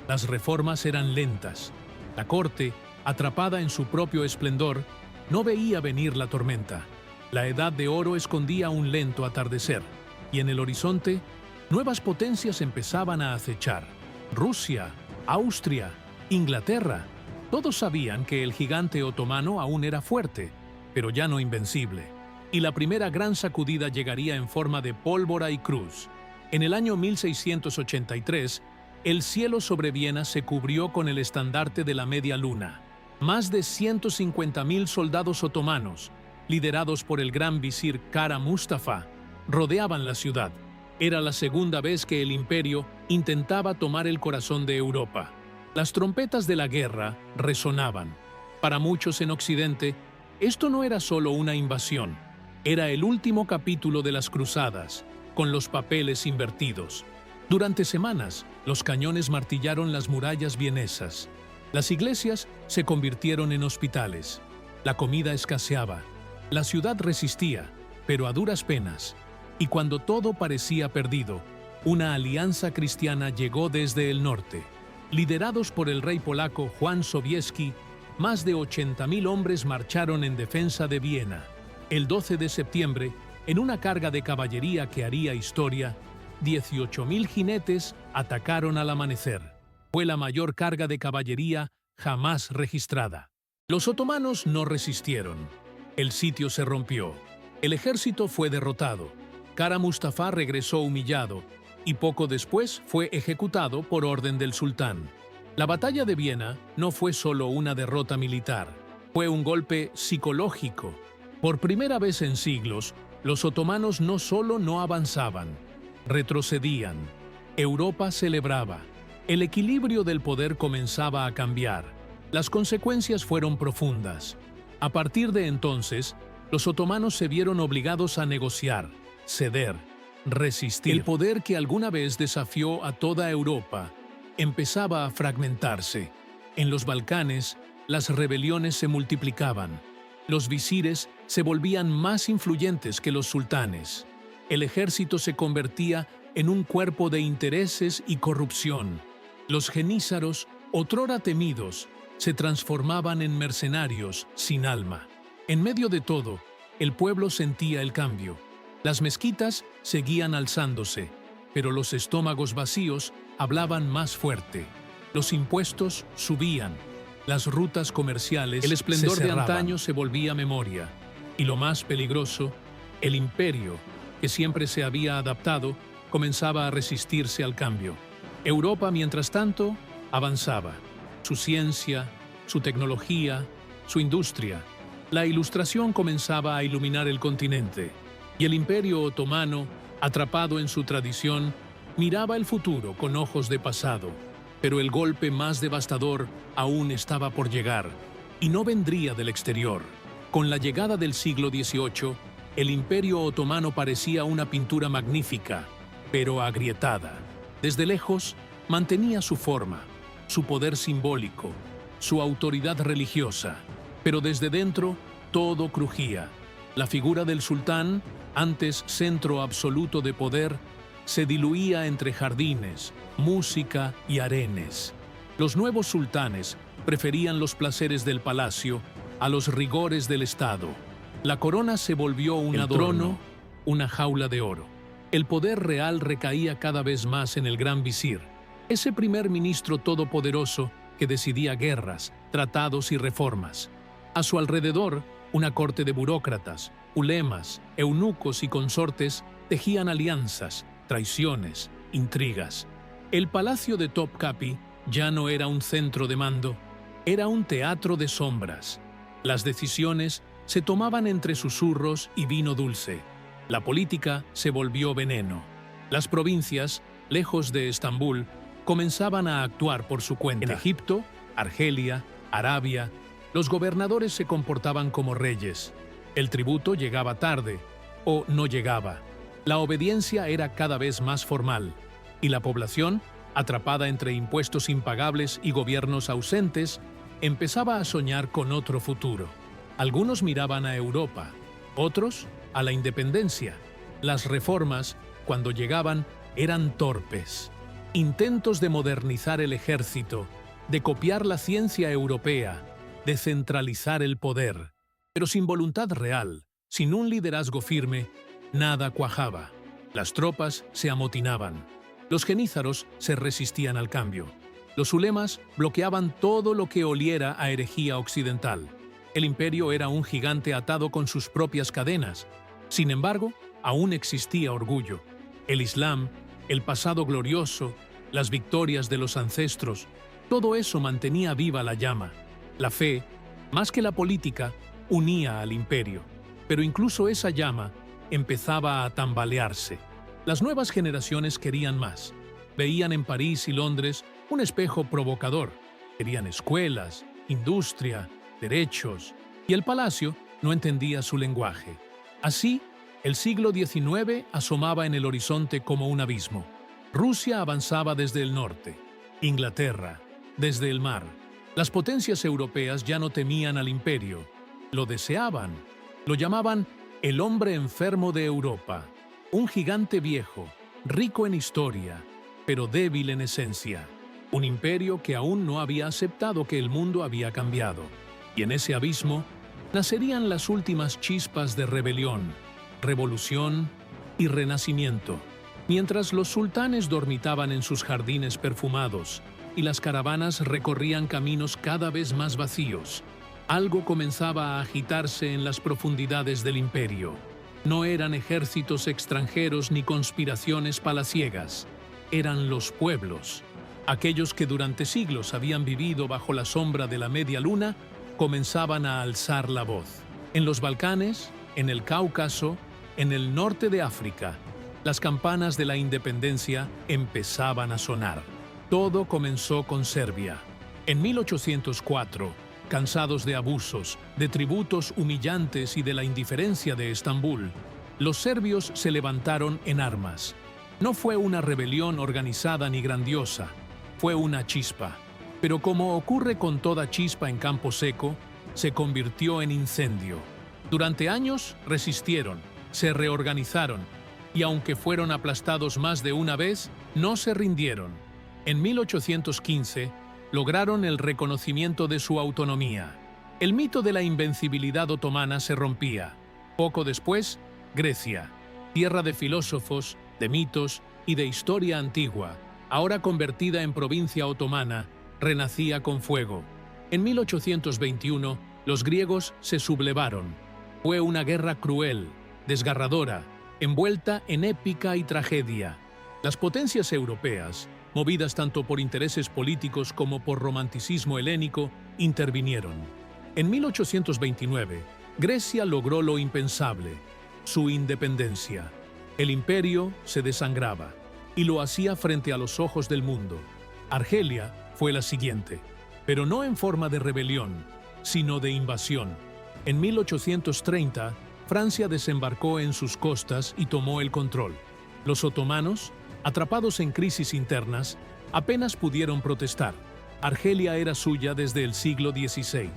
Las reformas eran lentas. La corte, atrapada en su propio esplendor, no veía venir la tormenta. La Edad de Oro escondía un lento atardecer, y en el horizonte, nuevas potencias empezaban a acechar. Rusia, Austria, Inglaterra. Todos sabían que el gigante otomano aún era fuerte, pero ya no invencible. Y la primera gran sacudida llegaría en forma de pólvora y cruz. En el año 1683, el cielo sobre Viena se cubrió con el estandarte de la media luna. Más de 150.000 soldados otomanos, liderados por el gran visir Kara Mustafa, rodeaban la ciudad. Era la segunda vez que el imperio intentaba tomar el corazón de Europa. Las trompetas de la guerra resonaban. Para muchos en Occidente, esto no era solo una invasión, era el último capítulo de las cruzadas, con los papeles invertidos. Durante semanas, los cañones martillaron las murallas vienesas. Las iglesias se convirtieron en hospitales. La comida escaseaba. La ciudad resistía, pero a duras penas. Y cuando todo parecía perdido, una alianza cristiana llegó desde el norte. Liderados por el rey polaco Juan Sobieski, más de 80.000 hombres marcharon en defensa de Viena. El 12 de septiembre, en una carga de caballería que haría historia, 18.000 jinetes atacaron al amanecer. Fue la mayor carga de caballería jamás registrada. Los otomanos no resistieron. El sitio se rompió. El ejército fue derrotado. Kara Mustafa regresó humillado y poco después fue ejecutado por orden del sultán. La batalla de Viena no fue solo una derrota militar, fue un golpe psicológico. Por primera vez en siglos, los otomanos no solo no avanzaban, retrocedían. Europa celebraba. El equilibrio del poder comenzaba a cambiar. Las consecuencias fueron profundas. A partir de entonces, los otomanos se vieron obligados a negociar, ceder, resistir. El poder que alguna vez desafió a toda Europa empezaba a fragmentarse. En los Balcanes, las rebeliones se multiplicaban. Los visires se volvían más influyentes que los sultanes. El ejército se convertía en un cuerpo de intereses y corrupción. Los genízaros, otrora temidos, se transformaban en mercenarios sin alma. En medio de todo, el pueblo sentía el cambio. Las mezquitas seguían alzándose, pero los estómagos vacíos hablaban más fuerte. Los impuestos subían, las rutas comerciales se cerraban. El esplendor de antaño se volvía memoria. Y lo más peligroso, el imperio, que siempre se había adaptado, comenzaba a resistirse al cambio. Europa, mientras tanto, avanzaba. Su ciencia, su tecnología, su industria. La Ilustración comenzaba a iluminar el continente. Y el Imperio Otomano, atrapado en su tradición, miraba el futuro con ojos de pasado. Pero el golpe más devastador aún estaba por llegar, y no vendría del exterior. Con la llegada del siglo XVIII, el Imperio Otomano parecía una pintura magnífica, pero agrietada. Desde lejos, mantenía su forma, su poder simbólico, su autoridad religiosa, pero desde dentro todo crujía. La figura del sultán, antes centro absoluto de poder, se diluía entre jardines, música y arenes. Los nuevos sultanes preferían los placeres del palacio a los rigores del Estado. La corona se volvió un adorno, una jaula de oro. El poder real recaía cada vez más en el gran visir, ese primer ministro todopoderoso que decidía guerras, tratados y reformas. A su alrededor, una corte de burócratas, ulemas, eunucos y consortes tejían alianzas, traiciones, intrigas. El palacio de Topkapi ya no era un centro de mando, era un teatro de sombras. Las decisiones se tomaban entre susurros y vino dulce. La política se volvió veneno. Las provincias, lejos de Estambul, comenzaban a actuar por su cuenta. En Egipto, Argelia, Arabia, los gobernadores se comportaban como reyes. El tributo llegaba tarde o no llegaba. La obediencia era cada vez más formal y la población, atrapada entre impuestos impagables y gobiernos ausentes, empezaba a soñar con otro futuro. Algunos miraban a Europa, otros a la independencia. Las reformas, cuando llegaban, eran torpes. Intentos de modernizar el ejército, de copiar la ciencia europea, de centralizar el poder. Pero sin voluntad real, sin un liderazgo firme, nada cuajaba. Las tropas se amotinaban. Los genízaros se resistían al cambio. Los ulemas bloqueaban todo lo que oliera a herejía occidental. El imperio era un gigante atado con sus propias cadenas. Sin embargo, aún existía orgullo. El Islam, el pasado glorioso, las victorias de los ancestros, todo eso mantenía viva la llama. La fe, más que la política, unía al imperio. Pero incluso esa llama empezaba a tambalearse. Las nuevas generaciones querían más. Veían en París y Londres un espejo provocador. Querían escuelas, industria, derechos, y el palacio no entendía su lenguaje. Así, el siglo XIX asomaba en el horizonte como un abismo. Rusia avanzaba desde el norte, Inglaterra, desde el mar. Las potencias europeas ya no temían al imperio, lo deseaban. Lo llamaban el hombre enfermo de Europa, un gigante viejo, rico en historia, pero débil en esencia. Un imperio que aún no había aceptado que el mundo había cambiado. Y en ese abismo nacerían las últimas chispas de rebelión, revolución y renacimiento. Mientras los sultanes dormitaban en sus jardines perfumados y las caravanas recorrían caminos cada vez más vacíos, algo comenzaba a agitarse en las profundidades del imperio. No eran ejércitos extranjeros ni conspiraciones palaciegas, eran los pueblos. Aquellos que durante siglos habían vivido bajo la sombra de la media luna comenzaban a alzar la voz. En los Balcanes, en el Cáucaso, en el norte de África, las campanas de la independencia empezaban a sonar. Todo comenzó con Serbia. En 1804, cansados de abusos, de tributos humillantes y de la indiferencia de Estambul, los serbios se levantaron en armas. No fue una rebelión organizada ni grandiosa, fue una chispa. Pero como ocurre con toda chispa en campo seco, se convirtió en incendio. Durante años resistieron, se reorganizaron, y aunque fueron aplastados más de una vez, no se rindieron. En 1815, lograron el reconocimiento de su autonomía. El mito de la invencibilidad otomana se rompía. Poco después, Grecia, tierra de filósofos, de mitos y de historia antigua, ahora convertida en provincia otomana, renacía con fuego. En 1821, los griegos se sublevaron. Fue una guerra cruel, desgarradora, envuelta en épica y tragedia. Las potencias europeas, movidas tanto por intereses políticos como por romanticismo helénico, intervinieron. En 1829, Grecia logró lo impensable, su independencia. El imperio se desangraba, y lo hacía frente a los ojos del mundo. Argelia fue la siguiente, pero no en forma de rebelión, sino de invasión. En 1830, Francia desembarcó en sus costas y tomó el control. Los otomanos, atrapados en crisis internas, apenas pudieron protestar. Argelia era suya desde el siglo XVI.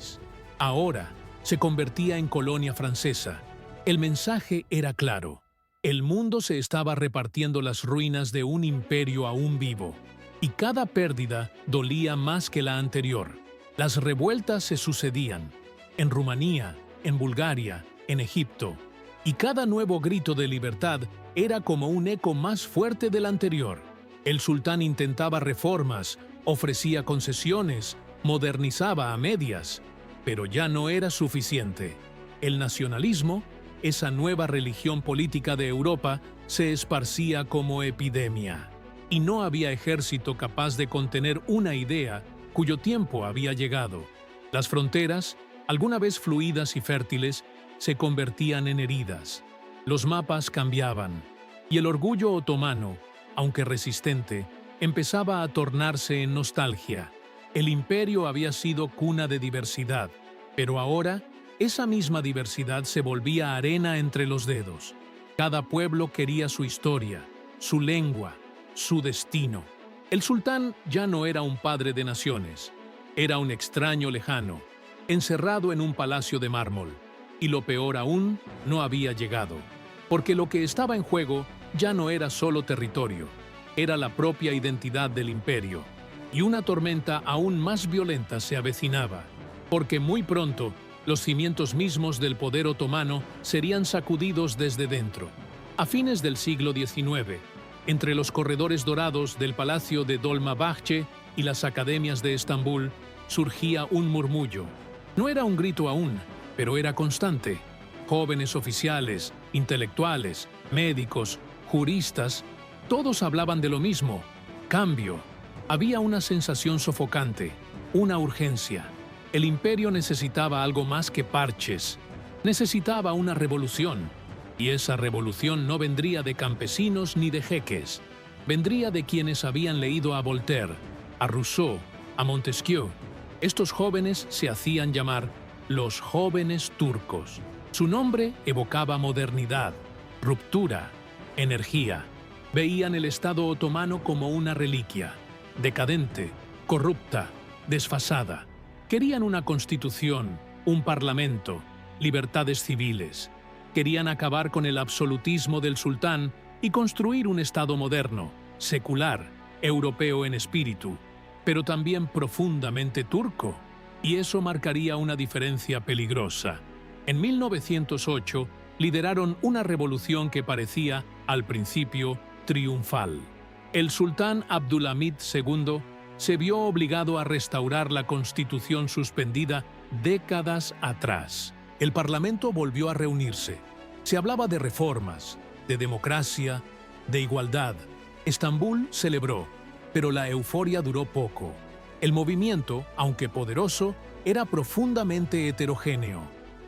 Ahora se convertía en colonia francesa. El mensaje era claro. El mundo se estaba repartiendo las ruinas de un imperio aún vivo, y cada pérdida dolía más que la anterior. Las revueltas se sucedían, en Rumanía, en Bulgaria, en Egipto, y cada nuevo grito de libertad era como un eco más fuerte del anterior. El sultán intentaba reformas, ofrecía concesiones, modernizaba a medias, pero ya no era suficiente. El nacionalismo, esa nueva religión política de Europa, se esparcía como epidemia. Y no había ejército capaz de contener una idea cuyo tiempo había llegado. Las fronteras, alguna vez fluidas y fértiles, se convertían en heridas. Los mapas cambiaban, y el orgullo otomano, aunque resistente, empezaba a tornarse en nostalgia. El imperio había sido cuna de diversidad, pero ahora esa misma diversidad se volvía arena entre los dedos. Cada pueblo quería su historia, su lengua, su destino. El sultán ya no era un padre de naciones, era un extraño lejano, encerrado en un palacio de mármol. Y lo peor aún, no había llegado, porque lo que estaba en juego ya no era solo territorio, era la propia identidad del imperio. Y una tormenta aún más violenta se avecinaba, porque muy pronto los cimientos mismos del poder otomano serían sacudidos desde dentro. A fines del siglo XIX, entre los corredores dorados del Palacio de Dolmabahce y las academias de Estambul, surgía un murmullo. No era un grito aún, pero era constante. Jóvenes oficiales, intelectuales, médicos, juristas, todos hablaban de lo mismo: cambio. Había una sensación sofocante, una urgencia. El imperio necesitaba algo más que parches. Necesitaba una revolución. Y esa revolución no vendría de campesinos ni de jeques. Vendría de quienes habían leído a Voltaire, a Rousseau, a Montesquieu. Estos jóvenes se hacían llamar los jóvenes turcos. Su nombre evocaba modernidad, ruptura, energía. Veían el Estado otomano como una reliquia, decadente, corrupta, desfasada. Querían una constitución, un parlamento, libertades civiles. Querían acabar con el absolutismo del sultán y construir un Estado moderno, secular, europeo en espíritu, pero también profundamente turco. Y eso marcaría una diferencia peligrosa. En 1908 lideraron una revolución que parecía, al principio, triunfal. El sultán Abdulhamid II se vio obligado a restaurar la constitución suspendida décadas atrás. El parlamento volvió a reunirse. Se hablaba de reformas, de democracia, de igualdad. Estambul celebró, pero la euforia duró poco. El movimiento, aunque poderoso, era profundamente heterogéneo.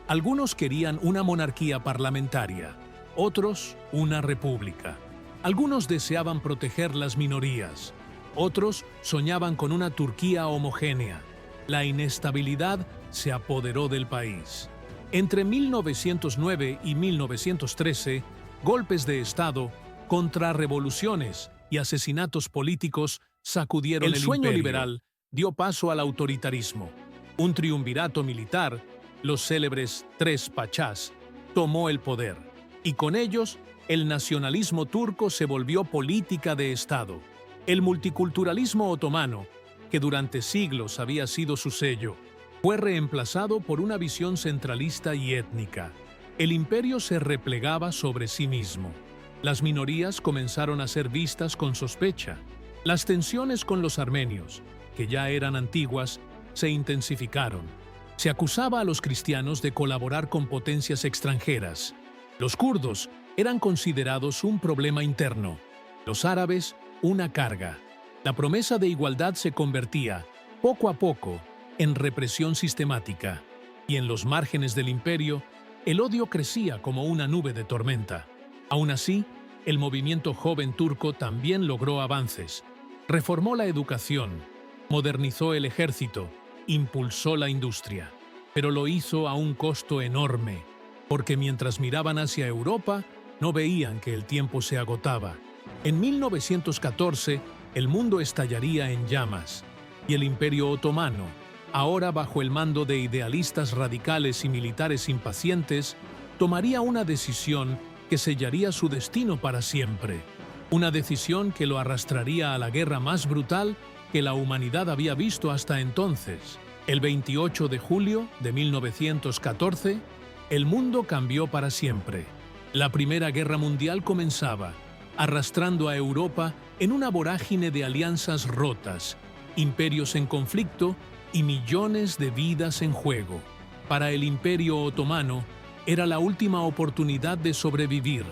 Algunos querían una monarquía parlamentaria, otros una república. Algunos deseaban proteger las minorías, otros soñaban con una Turquía homogénea. La inestabilidad se apoderó del país. Entre 1909 y 1913, golpes de Estado, contrarrevoluciones y asesinatos políticos sacudieron el sueño liberal. Dio paso al autoritarismo. Un triunvirato militar, los célebres Tres Pachás, tomó el poder, y con ellos el nacionalismo turco se volvió política de Estado. El multiculturalismo otomano, que durante siglos había sido su sello, fue reemplazado por una visión centralista y étnica. El imperio se replegaba sobre sí mismo. Las minorías comenzaron a ser vistas con sospecha. Las tensiones con los armenios, que ya eran antiguas, se intensificaron. Se acusaba a los cristianos de colaborar con potencias extranjeras. Los kurdos eran considerados un problema interno, los árabes una carga. La promesa de igualdad se convertía, poco a poco, en represión sistemática, y en los márgenes del imperio, el odio crecía como una nube de tormenta. Aún así, el movimiento joven turco también logró avances. Reformó la educación, modernizó el ejército, impulsó la industria, pero lo hizo a un costo enorme, porque mientras miraban hacia Europa, no veían que el tiempo se agotaba. En 1914, el mundo estallaría en llamas, y el Imperio Otomano, ahora bajo el mando de idealistas radicales y militares impacientes, tomaría una decisión que sellaría su destino para siempre. Una decisión que lo arrastraría a la guerra más brutal que la humanidad había visto hasta entonces. El 28 de julio de 1914, el mundo cambió para siempre. La Primera Guerra Mundial comenzaba, arrastrando a Europa en una vorágine de alianzas rotas, imperios en conflicto y millones de vidas en juego. Para el Imperio Otomano, era la última oportunidad de sobrevivir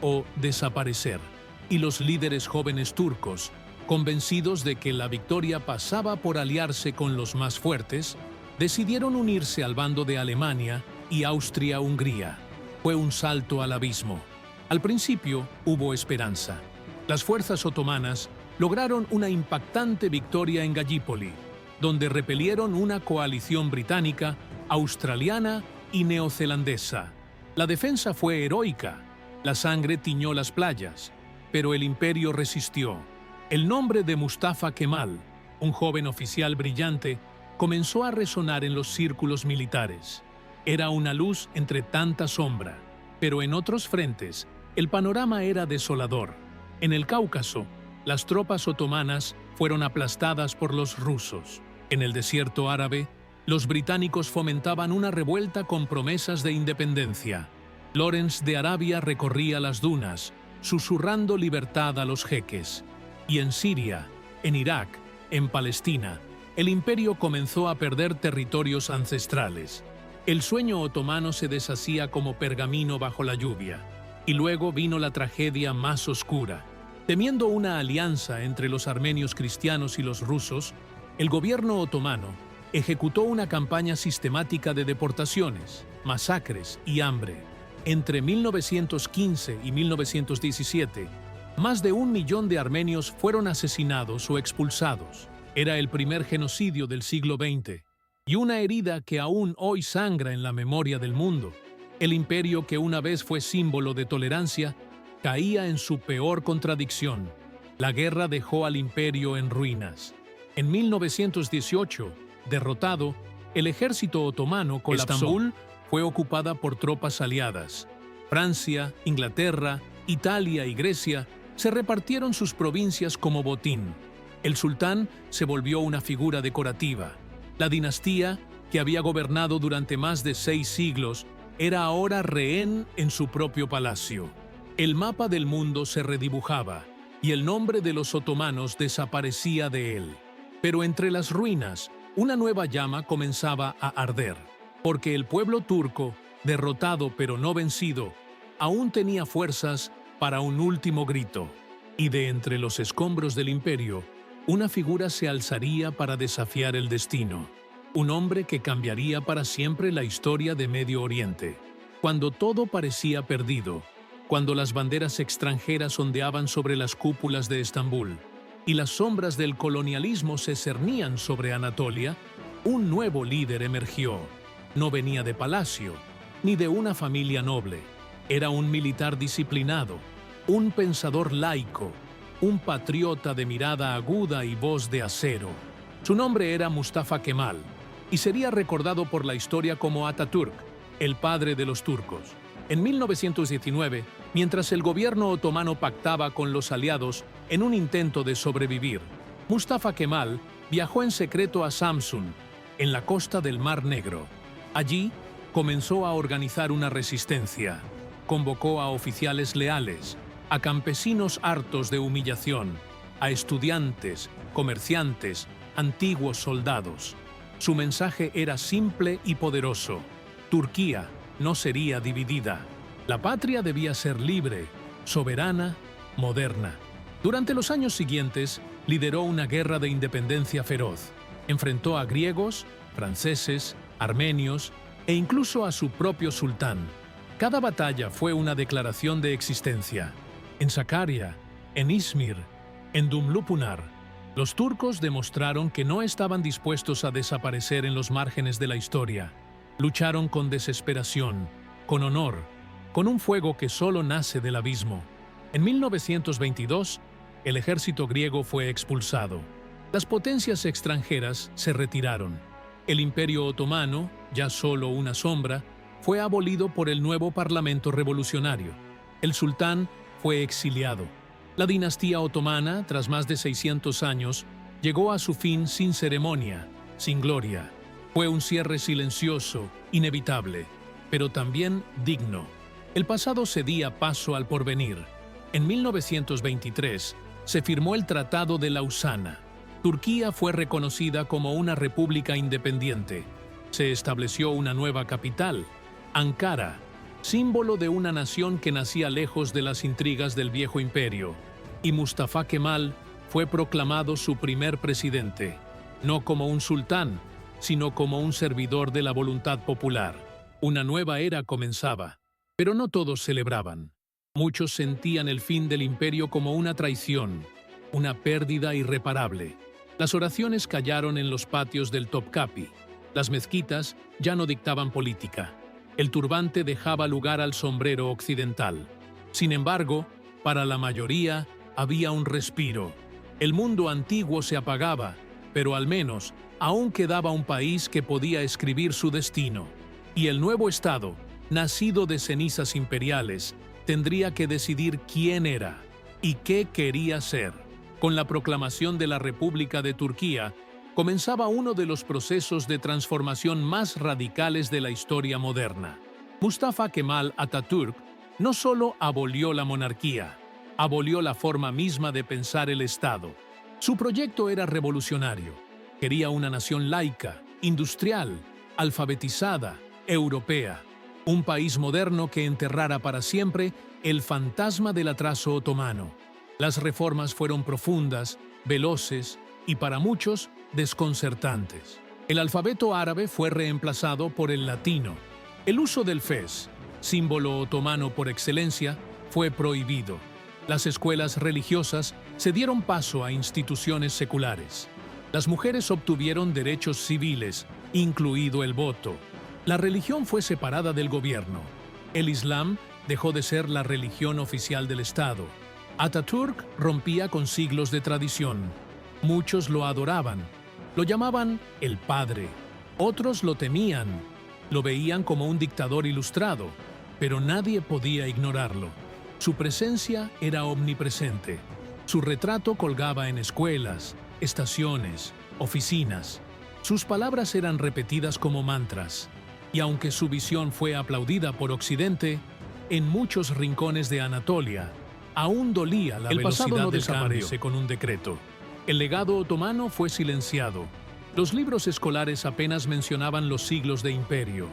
o desaparecer, y los líderes jóvenes turcos, convencidos de que la victoria pasaba por aliarse con los más fuertes, decidieron unirse al bando de Alemania y Austria-Hungría. fue un salto al abismo. Al principio hubo esperanza. Las fuerzas otomanas lograron una impactante victoria en Gallipoli, donde repelieron una coalición británica, australiana y neozelandesa. La defensa fue heroica. La sangre tiñó las playas, pero el imperio resistió. El nombre de Mustafa Kemal, un joven oficial brillante, comenzó a resonar en los círculos militares. Era una luz entre tanta sombra, pero en otros frentes el panorama era desolador. En el Cáucaso, las tropas otomanas fueron aplastadas por los rusos. En el desierto árabe, los británicos fomentaban una revuelta con promesas de independencia. Lawrence de Arabia recorría las dunas, susurrando libertad a los jeques. Y en Siria, en Irak, en Palestina, el imperio comenzó a perder territorios ancestrales. El sueño otomano se deshacía como pergamino bajo la lluvia. Y luego vino la tragedia más oscura. Temiendo una alianza entre los armenios cristianos y los rusos, el gobierno otomano ejecutó una campaña sistemática de deportaciones, masacres y hambre. Entre 1915 y 1917, más de 1 millón de armenios fueron asesinados o expulsados. Era el primer genocidio del siglo XX. Y una herida que aún hoy sangra en la memoria del mundo. El imperio que una vez fue símbolo de tolerancia, caía en su peor contradicción. La guerra dejó al imperio en ruinas. En 1918, derrotado, el ejército otomano colapsó. Estambul fue ocupada por tropas aliadas. Francia, Inglaterra, Italia y Grecia se repartieron sus provincias como botín. El sultán se volvió una figura decorativa. La dinastía, que había gobernado durante más de 6 siglos, era ahora rehén en su propio palacio. El mapa del mundo se redibujaba y el nombre de los otomanos desaparecía de él. Pero entre las ruinas, una nueva llama comenzaba a arder, porque el pueblo turco, derrotado pero no vencido, aún tenía fuerzas para un último grito. Y de entre los escombros del imperio, una figura se alzaría para desafiar el destino. Un hombre que cambiaría para siempre la historia de Medio Oriente. Cuando todo parecía perdido, cuando las banderas extranjeras ondeaban sobre las cúpulas de Estambul y las sombras del colonialismo se cernían sobre Anatolia, un nuevo líder emergió. No venía de palacio, ni de una familia noble. Era un militar disciplinado, un pensador laico, un patriota de mirada aguda y voz de acero. Su nombre era Mustafa Kemal, y sería recordado por la historia como Atatürk, el padre de los turcos. En 1919, mientras el gobierno otomano pactaba con los aliados en un intento de sobrevivir, Mustafa Kemal viajó en secreto a Samsun, en la costa del Mar Negro. Allí comenzó a organizar una resistencia. Convocó a oficiales leales, a campesinos hartos de humillación, a estudiantes, comerciantes, antiguos soldados. Su mensaje era simple y poderoso. Turquía no sería dividida. La patria debía ser libre, soberana, moderna. Durante los años siguientes, lideró una guerra de independencia feroz. Enfrentó a griegos, franceses, armenios e incluso a su propio sultán. Cada batalla fue una declaración de existencia. En Sakarya, en Izmir, en Dumlupunar, los turcos demostraron que no estaban dispuestos a desaparecer en los márgenes de la historia. Lucharon con desesperación, con honor, con un fuego que solo nace del abismo. En 1922, el ejército griego fue expulsado. Las potencias extranjeras se retiraron. El Imperio Otomano, ya solo una sombra, fue abolido por el nuevo Parlamento revolucionario. El sultán fue exiliado. La dinastía otomana, tras más de 600 años, llegó a su fin sin ceremonia, sin gloria. Fue un cierre silencioso, inevitable, pero también digno. El pasado cedía paso al porvenir. En 1923 se firmó el Tratado de Lausana. Turquía fue reconocida como una república independiente. Se estableció una nueva capital, Ankara, símbolo de una nación que nacía lejos de las intrigas del viejo imperio, y Mustafa Kemal fue proclamado su primer presidente, no como un sultán, sino como un servidor de la voluntad popular. Una nueva era comenzaba. Pero no todos celebraban. Muchos sentían el fin del imperio como una traición, una pérdida irreparable. Las oraciones callaron en los patios del Topkapi. Las mezquitas ya no dictaban política. El turbante dejaba lugar al sombrero occidental. Sin embargo, para la mayoría había un respiro. El mundo antiguo se apagaba, pero al menos aún quedaba un país que podía escribir su destino. Y el nuevo Estado, nacido de cenizas imperiales, tendría que decidir quién era y qué quería ser. Con la proclamación de la República de Turquía, comenzaba uno de los procesos de transformación más radicales de la historia moderna. Mustafa Kemal Atatürk no solo abolió la monarquía, abolió la forma misma de pensar el Estado. Su proyecto era revolucionario. Quería una nación laica, industrial, alfabetizada, europea. Un país moderno que enterrara para siempre el fantasma del atraso otomano. Las reformas fueron profundas, veloces y para muchos desconcertantes. El alfabeto árabe fue reemplazado por el latino. El uso del fez, símbolo otomano por excelencia, fue prohibido. Las escuelas religiosas se dieron paso a instituciones seculares. Las mujeres obtuvieron derechos civiles, incluido el voto. La religión fue separada del gobierno. El Islam dejó de ser la religión oficial del Estado. Atatürk rompía con siglos de tradición. Muchos lo adoraban. Lo llamaban el Padre. Otros lo temían. Lo veían como un dictador ilustrado, pero nadie podía ignorarlo. Su presencia era omnipresente. Su retrato colgaba en escuelas, estaciones, oficinas. Sus palabras eran repetidas como mantras. Y aunque su visión fue aplaudida por Occidente, en muchos rincones de Anatolia aún dolía la velocidad del cambio con un decreto. El legado otomano fue silenciado. Los libros escolares apenas mencionaban los siglos de imperio.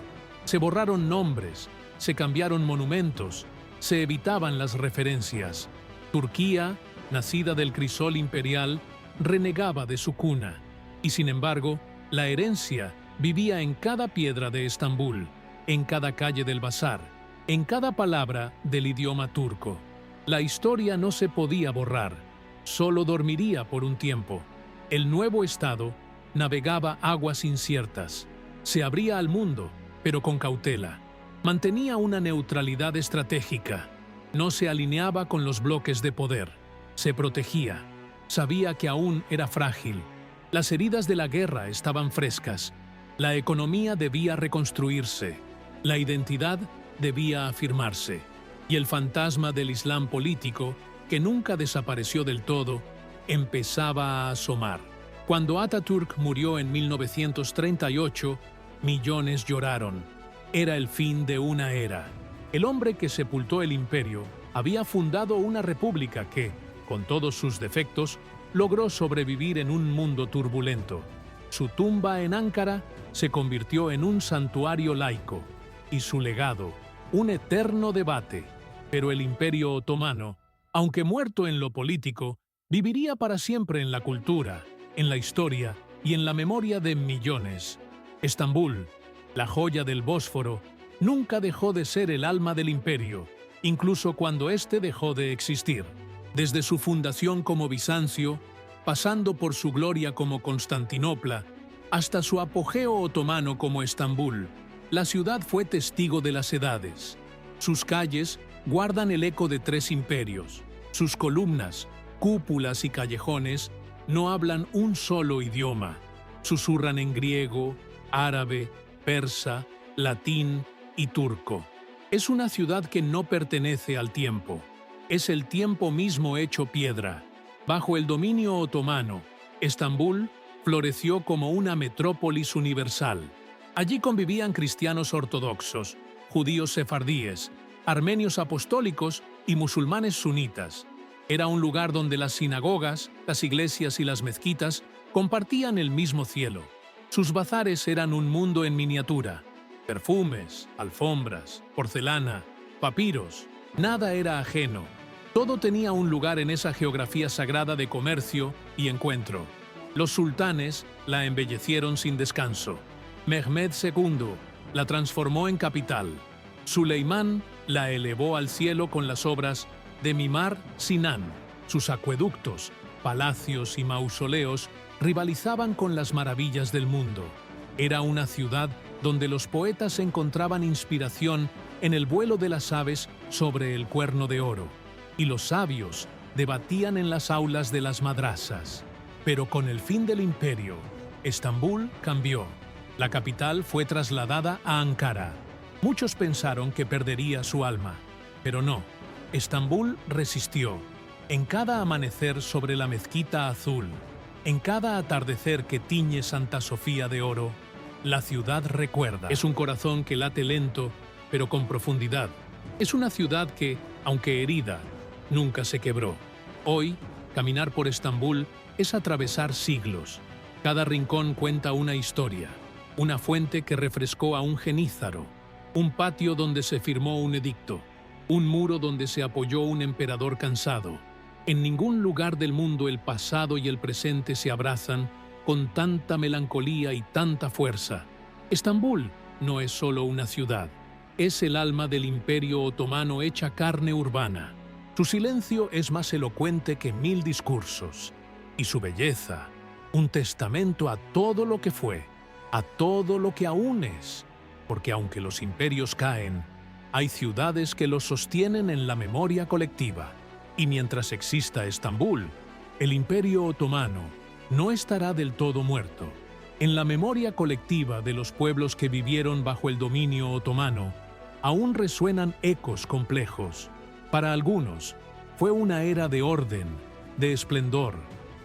Se borraron nombres, se cambiaron monumentos, se evitaban las referencias. Turquía, nacida del crisol imperial, renegaba de su cuna. Y sin embargo, la herencia vivía en cada piedra de Estambul, en cada calle del bazar, en cada palabra del idioma turco. La historia no se podía borrar. Solo dormiría por un tiempo. El nuevo Estado navegaba aguas inciertas. Se abría al mundo, pero con cautela. Mantenía una neutralidad estratégica. No se alineaba con los bloques de poder. Se protegía. Sabía que aún era frágil. Las heridas de la guerra estaban frescas. La economía debía reconstruirse. La identidad debía afirmarse. Y el fantasma del Islam político, que nunca desapareció del todo, empezaba a asomar. Cuando Atatürk murió en 1938, millones lloraron. Era el fin de una era. El hombre que sepultó el imperio había fundado una república que, con todos sus defectos, logró sobrevivir en un mundo turbulento. Su tumba en Ankara se convirtió en un santuario laico, y su legado, un eterno debate. Pero el Imperio Otomano, aunque muerto en lo político, viviría para siempre en la cultura, en la historia y en la memoria de millones. Estambul, la joya del Bósforo, nunca dejó de ser el alma del imperio, incluso cuando éste dejó de existir. Desde su fundación como Bizancio, pasando por su gloria como Constantinopla, hasta su apogeo otomano como Estambul, la ciudad fue testigo de las edades. Sus calles guardan el eco de tres imperios. Sus columnas, cúpulas y callejones no hablan un solo idioma. Susurran en griego, árabe, persa, latín y turco. Es una ciudad que no pertenece al tiempo. Es el tiempo mismo hecho piedra. Bajo el dominio otomano, Estambul floreció como una metrópolis universal. Allí convivían cristianos ortodoxos, judíos sefardíes, armenios apostólicos y musulmanes sunitas. Era un lugar donde las sinagogas, las iglesias y las mezquitas compartían el mismo cielo. Sus bazares eran un mundo en miniatura. Perfumes, alfombras, porcelana, papiros, nada era ajeno. Todo tenía un lugar en esa geografía sagrada de comercio y encuentro. Los sultanes la embellecieron sin descanso. Mehmed II la transformó en capital. Suleimán la elevó al cielo con las obras de Mimar Sinan. Sus acueductos, palacios y mausoleos rivalizaban con las maravillas del mundo. Era una ciudad donde los poetas encontraban inspiración en el vuelo de las aves sobre el cuerno de oro, y los sabios debatían en las aulas de las madrasas. Pero con el fin del imperio, Estambul cambió. La capital fue trasladada a Ankara. Muchos pensaron que perdería su alma, pero no. Estambul resistió. En cada amanecer sobre la mezquita azul, en cada atardecer que tiñe Santa Sofía de oro, la ciudad recuerda. Es un corazón que late lento, pero con profundidad. Es una ciudad que, aunque herida, nunca se quebró. Hoy, caminar por Estambul es atravesar siglos. Cada rincón cuenta una historia. Una fuente que refrescó a un genízaro, un patio donde se firmó un edicto, un muro donde se apoyó un emperador cansado. En ningún lugar del mundo el pasado y el presente se abrazan con tanta melancolía y tanta fuerza. Estambul no es solo una ciudad, es el alma del Imperio Otomano hecha carne urbana. Su silencio es más elocuente que 1000 discursos, y su belleza, un testamento a todo lo que fue, a todo lo que aún es, porque aunque los imperios caen, hay ciudades que los sostienen en la memoria colectiva. Y mientras exista Estambul, el Imperio Otomano no estará del todo muerto. En la memoria colectiva de los pueblos que vivieron bajo el dominio otomano, aún resuenan ecos complejos. Para algunos, fue una era de orden, de esplendor,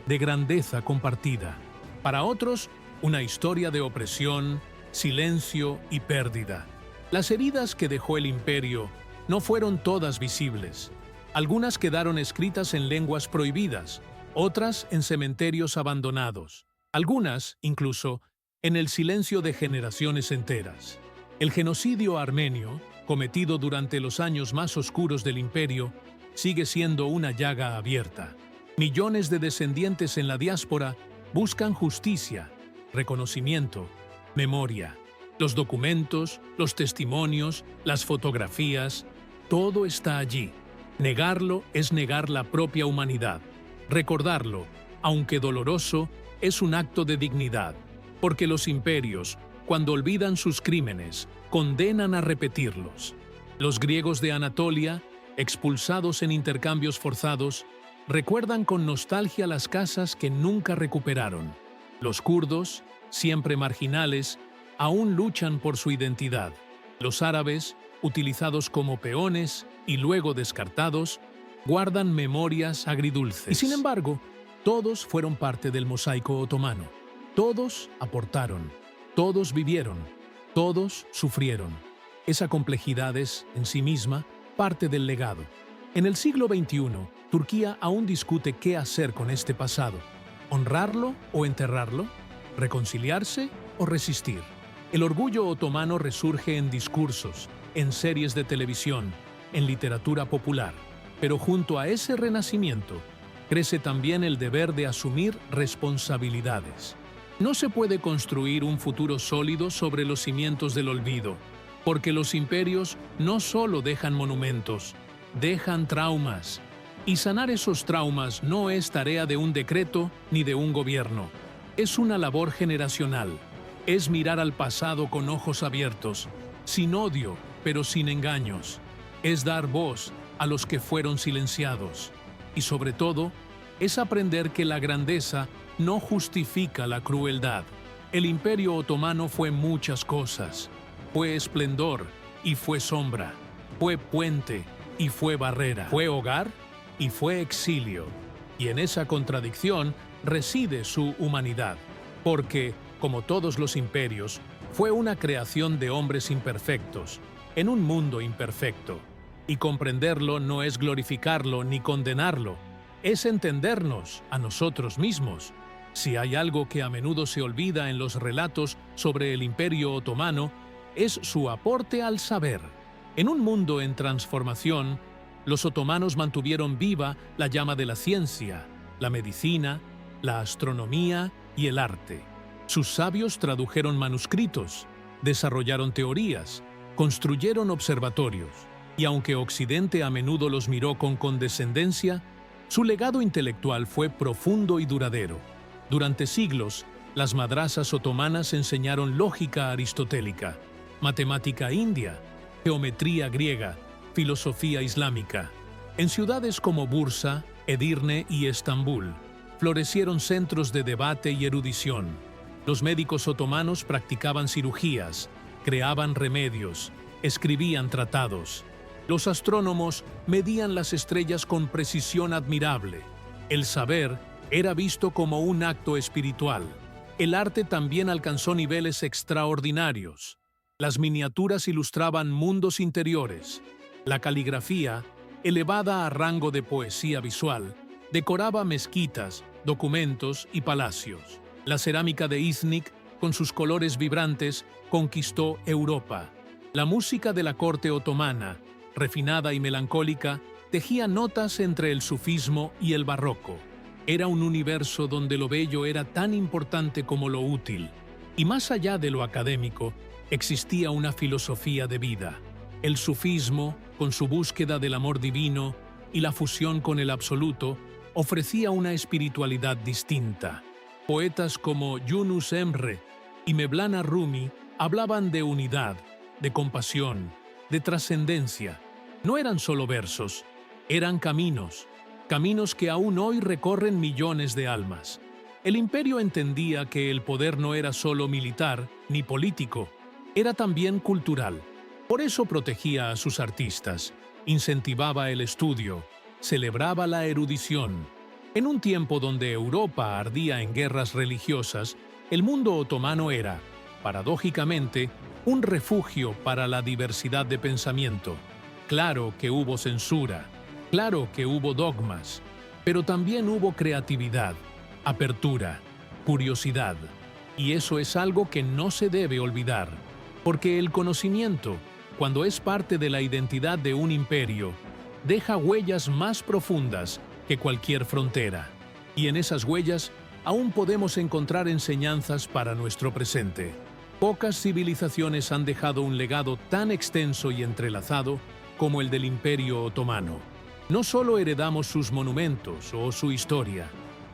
de grandeza compartida. Para otros, una historia de opresión, silencio y pérdida. Las heridas que dejó el imperio no fueron todas visibles. Algunas quedaron escritas en lenguas prohibidas, otras en cementerios abandonados, algunas, incluso, en el silencio de generaciones enteras. El genocidio armenio, cometido durante los años más oscuros del imperio, sigue siendo una llaga abierta. Millones de descendientes en la diáspora buscan justicia, reconocimiento, memoria. Los documentos, los testimonios, las fotografías, todo está allí. Negarlo es negar la propia humanidad. Recordarlo, aunque doloroso, es un acto de dignidad, porque los imperios, cuando olvidan sus crímenes, condenan a repetirlos. Los griegos de Anatolia, expulsados en intercambios forzados, recuerdan con nostalgia las casas que nunca recuperaron. Los kurdos, siempre marginales, aún luchan por su identidad. Los árabes, utilizados como peones y luego descartados, guardan memorias agridulces. Y sin embargo, todos fueron parte del mosaico otomano. Todos aportaron, todos vivieron, todos sufrieron. Esa complejidad es, en sí misma, parte del legado. En el siglo XXI, Turquía aún discute qué hacer con este pasado. ¿Honrarlo o enterrarlo? ¿Reconciliarse o resistir? El orgullo otomano resurge en discursos, en series de televisión, en literatura popular. Pero junto a ese renacimiento, crece también el deber de asumir responsabilidades. No se puede construir un futuro sólido sobre los cimientos del olvido, porque los imperios no solo dejan monumentos, dejan traumas. Y sanar esos traumas no es tarea de un decreto ni de un gobierno. Es una labor generacional. Es mirar al pasado con ojos abiertos, sin odio, pero sin engaños. Es dar voz a los que fueron silenciados. Y sobre todo, es aprender que la grandeza no justifica la crueldad. El Imperio Otomano fue muchas cosas. Fue esplendor y fue sombra. Fue puente y fue barrera. Fue hogar y fue exilio. Y en esa contradicción reside su humanidad. Porque, como todos los imperios, fue una creación de hombres imperfectos, en un mundo imperfecto. Y comprenderlo no es glorificarlo ni condenarlo, es entendernos a nosotros mismos. Si hay algo que a menudo se olvida en los relatos sobre el Imperio Otomano, es su aporte al saber. En un mundo en transformación, los otomanos mantuvieron viva la llama de la ciencia, la medicina, la astronomía y el arte. Sus sabios tradujeron manuscritos, desarrollaron teorías, construyeron observatorios. y aunque Occidente a menudo los miró con condescendencia, su legado intelectual fue profundo y duradero. Durante siglos, las madrasas otomanas enseñaron lógica aristotélica, matemática india, geometría griega, filosofía islámica. En ciudades como Bursa, Edirne y Estambul, florecieron centros de debate y erudición. Los médicos otomanos practicaban cirugías, creaban remedios, escribían tratados. Los astrónomos medían las estrellas con precisión admirable. El saber era visto como un acto espiritual. El arte también alcanzó niveles extraordinarios. Las miniaturas ilustraban mundos interiores. La caligrafía, elevada a rango de poesía visual, decoraba mezquitas, documentos y palacios. La cerámica de Iznik, con sus colores vibrantes, conquistó Europa. La música de la corte otomana, refinada y melancólica, tejía notas entre el sufismo y el barroco. Era un universo donde lo bello era tan importante como lo útil. Y más allá de lo académico, existía una filosofía de vida. El sufismo, con su búsqueda del amor divino y la fusión con el absoluto, ofrecía una espiritualidad distinta. Poetas como Yunus Emre y Mevlana Rumi hablaban de unidad, de compasión, de trascendencia. No eran solo versos, eran caminos que aún hoy recorren millones de almas. El imperio entendía que el poder no era solo militar ni político, era también cultural. Por eso protegía a sus artistas, incentivaba el estudio, celebraba la erudición. En un tiempo donde Europa ardía en guerras religiosas, el mundo otomano era, paradójicamente, un refugio para la diversidad de pensamiento. Claro que hubo censura, claro que hubo dogmas, pero también hubo creatividad, apertura, curiosidad. Y eso es algo que no se debe olvidar, porque el conocimiento, cuando es parte de la identidad de un imperio, deja huellas más profundas que cualquier frontera. Y en esas huellas aún podemos encontrar enseñanzas para nuestro presente. Pocas civilizaciones han dejado un legado tan extenso y entrelazado como el del Imperio Otomano. No solo heredamos sus monumentos o su historia,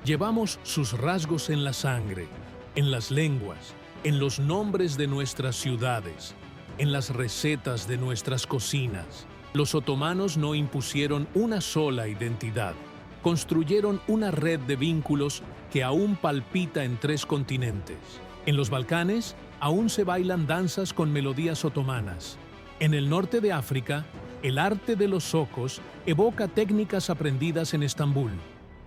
llevamos sus rasgos en la sangre, en las lenguas, en los nombres de nuestras ciudades, en las recetas de nuestras cocinas. Los otomanos no impusieron una sola identidad, construyeron una red de vínculos que aún palpita en 3 continentes. En los Balcanes aún se bailan danzas con melodías otomanas. En el norte de África, el arte de los zocos evoca técnicas aprendidas en Estambul.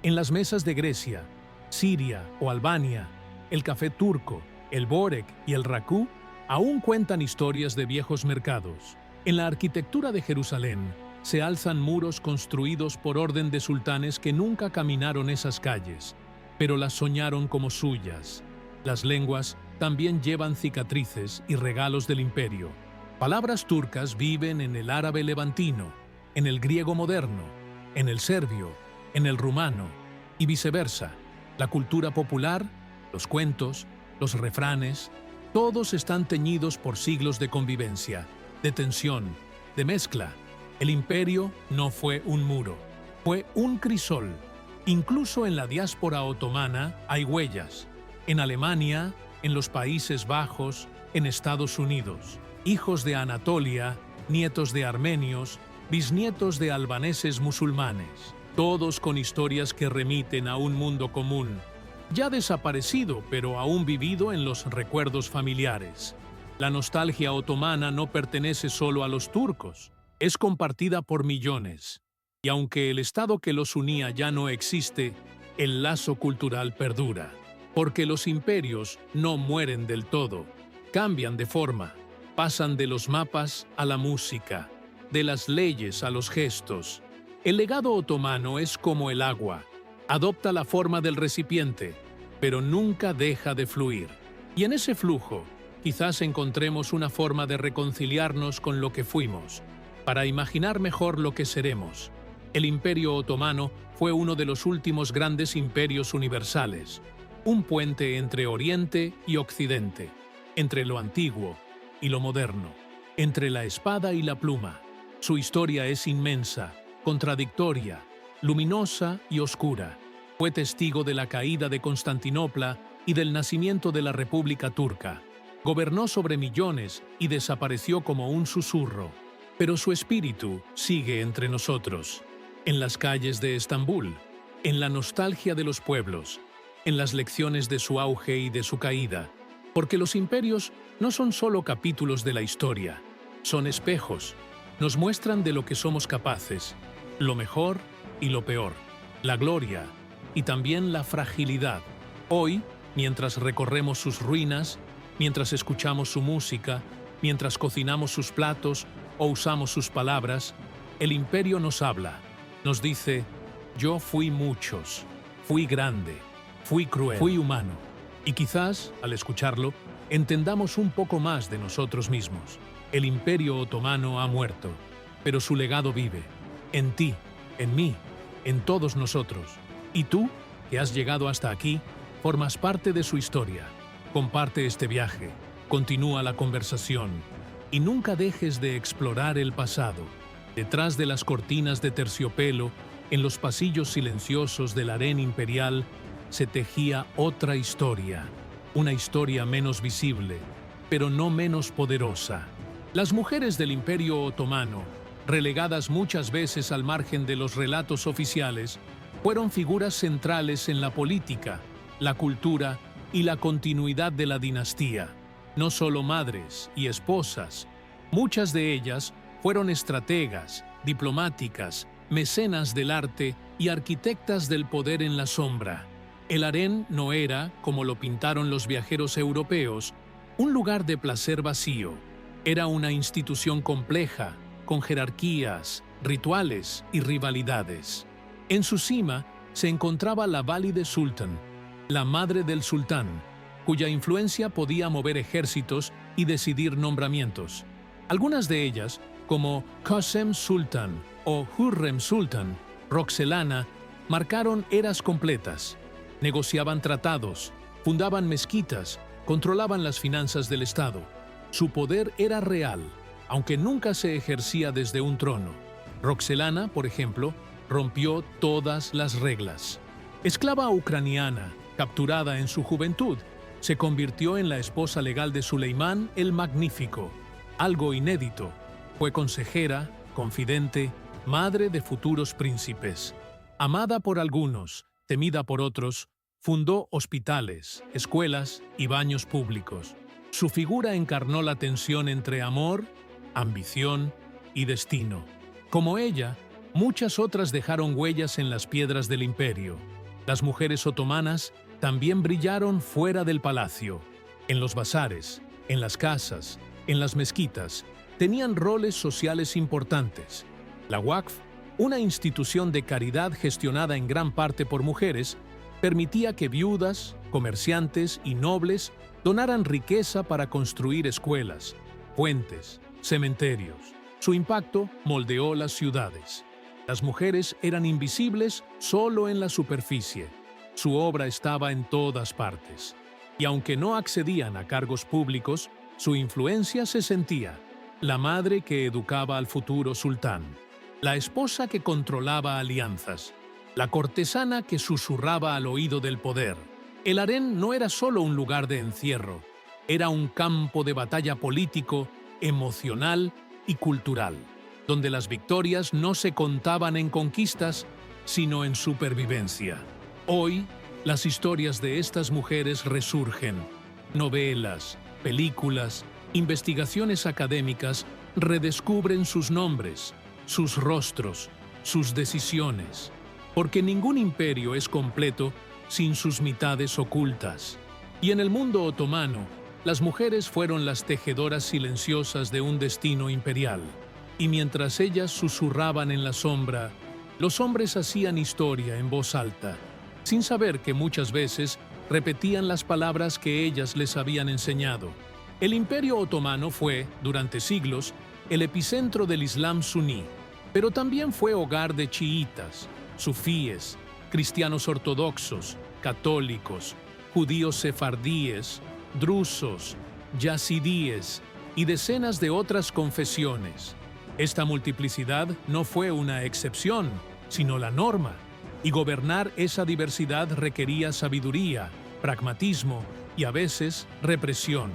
En las mesas de Grecia, Siria o Albania, el café turco, el börek y el rakú aún cuentan historias de viejos mercados. En la arquitectura de Jerusalén se alzan muros construidos por orden de sultanes que nunca caminaron esas calles, pero las soñaron como suyas. Las lenguas también llevan cicatrices y regalos del imperio. Palabras turcas viven en el árabe levantino, en el griego moderno, en el serbio, en el rumano y viceversa. La cultura popular, los cuentos, los refranes, todos están teñidos por siglos de convivencia, de tensión, de mezcla. El imperio no fue un muro, fue un crisol. Incluso en la diáspora otomana hay huellas. En Alemania, en los Países Bajos, en Estados Unidos. Hijos de Anatolia, nietos de armenios, bisnietos de albaneses musulmanes. Todos con historias que remiten a un mundo común, ya desaparecido pero aún vivido en los recuerdos familiares. La nostalgia otomana no pertenece solo a los turcos, es compartida por millones. Y aunque el Estado que los unía ya no existe, el lazo cultural perdura. Porque los imperios no mueren del todo, cambian de forma, pasan de los mapas a la música, de las leyes a los gestos. El legado otomano es como el agua, adopta la forma del recipiente, pero nunca deja de fluir. Y en ese flujo, quizás encontremos una forma de reconciliarnos con lo que fuimos, para imaginar mejor lo que seremos. El Imperio Otomano fue uno de los últimos grandes imperios universales, un puente entre Oriente y Occidente, entre lo antiguo y lo moderno, entre la espada y la pluma. Su historia es inmensa, contradictoria, luminosa y oscura. Fue testigo de la caída de Constantinopla y del nacimiento de la República Turca. Gobernó sobre millones y desapareció como un susurro. Pero su espíritu sigue entre nosotros, en las calles de Estambul, en la nostalgia de los pueblos, en las lecciones de su auge y de su caída, porque los imperios no son solo capítulos de la historia, son espejos, nos muestran de lo que somos capaces, lo mejor y lo peor, la gloria y también la fragilidad. Hoy, mientras recorremos sus ruinas, mientras escuchamos su música, mientras cocinamos sus platos o usamos sus palabras, el imperio nos habla, nos dice: yo fui muchos, fui grande, fui cruel, fui humano. Y quizás, al escucharlo, entendamos un poco más de nosotros mismos. El Imperio Otomano ha muerto, pero su legado vive, en ti, en mí, en todos nosotros. Y tú, que has llegado hasta aquí, formas parte de su historia. Comparte este viaje, continúa la conversación y nunca dejes de explorar el pasado. Detrás de las cortinas de terciopelo, en los pasillos silenciosos del harén imperial, se tejía otra historia, una historia menos visible, pero no menos poderosa. Las mujeres del Imperio Otomano, relegadas muchas veces al margen de los relatos oficiales, fueron figuras centrales en la política, la cultura y la continuidad de la dinastía. No solo madres y esposas, muchas de ellas fueron estrategas, diplomáticas, mecenas del arte y arquitectas del poder en la sombra. El harén no era, como lo pintaron los viajeros europeos, un lugar de placer vacío. Era una institución compleja, con jerarquías, rituales y rivalidades. En su cima se encontraba la Valide Sultan, la madre del sultán, cuya influencia podía mover ejércitos y decidir nombramientos. Algunas de ellas, como Qasem Sultan o Hürrem Sultan, Roxelana, marcaron eras completas. Negociaban tratados, fundaban mezquitas, controlaban las finanzas del Estado. Su poder era real, aunque nunca se ejercía desde un trono. Roxelana, por ejemplo, rompió todas las reglas. Esclava ucraniana, capturada en su juventud, se convirtió en la esposa legal de Suleimán el Magnífico. Algo inédito. Fue consejera, confidente, madre de futuros príncipes. Amada por algunos, temida por otros, fundó hospitales, escuelas y baños públicos. Su figura encarnó la tensión entre amor, ambición y destino. Como ella, muchas otras dejaron huellas en las piedras del imperio. Las mujeres otomanas también brillaron fuera del palacio. En los bazares, en las casas, en las mezquitas, tenían roles sociales importantes. La Waqf, una institución de caridad gestionada en gran parte por mujeres, permitía que viudas, comerciantes y nobles donaran riqueza para construir escuelas, puentes, cementerios. Su impacto moldeó las ciudades. Las mujeres eran invisibles solo en la superficie. Su obra estaba en todas partes. Y aunque no accedían a cargos públicos, su influencia se sentía. La madre que educaba al futuro sultán, la esposa que controlaba alianzas, la cortesana que susurraba al oído del poder. El harén no era solo un lugar de encierro, era un campo de batalla político, emocional y cultural, donde las victorias no se contaban en conquistas, sino en supervivencia. Hoy, las historias de estas mujeres resurgen. Novelas, películas, investigaciones académicas redescubren sus nombres, sus rostros, sus decisiones. Porque ningún imperio es completo sin sus mitades ocultas. Y en el mundo otomano, las mujeres fueron las tejedoras silenciosas de un destino imperial. Y mientras ellas susurraban en la sombra, los hombres hacían historia en voz alta, sin saber que muchas veces repetían las palabras que ellas les habían enseñado. El Imperio Otomano fue, durante siglos, el epicentro del Islam suní, pero también fue hogar de chiítas, sufíes, cristianos ortodoxos, católicos, judíos sefardíes, drusos, yazidíes y decenas de otras confesiones. Esta multiplicidad no fue una excepción, sino la norma, y gobernar esa diversidad requería sabiduría, pragmatismo y a veces represión.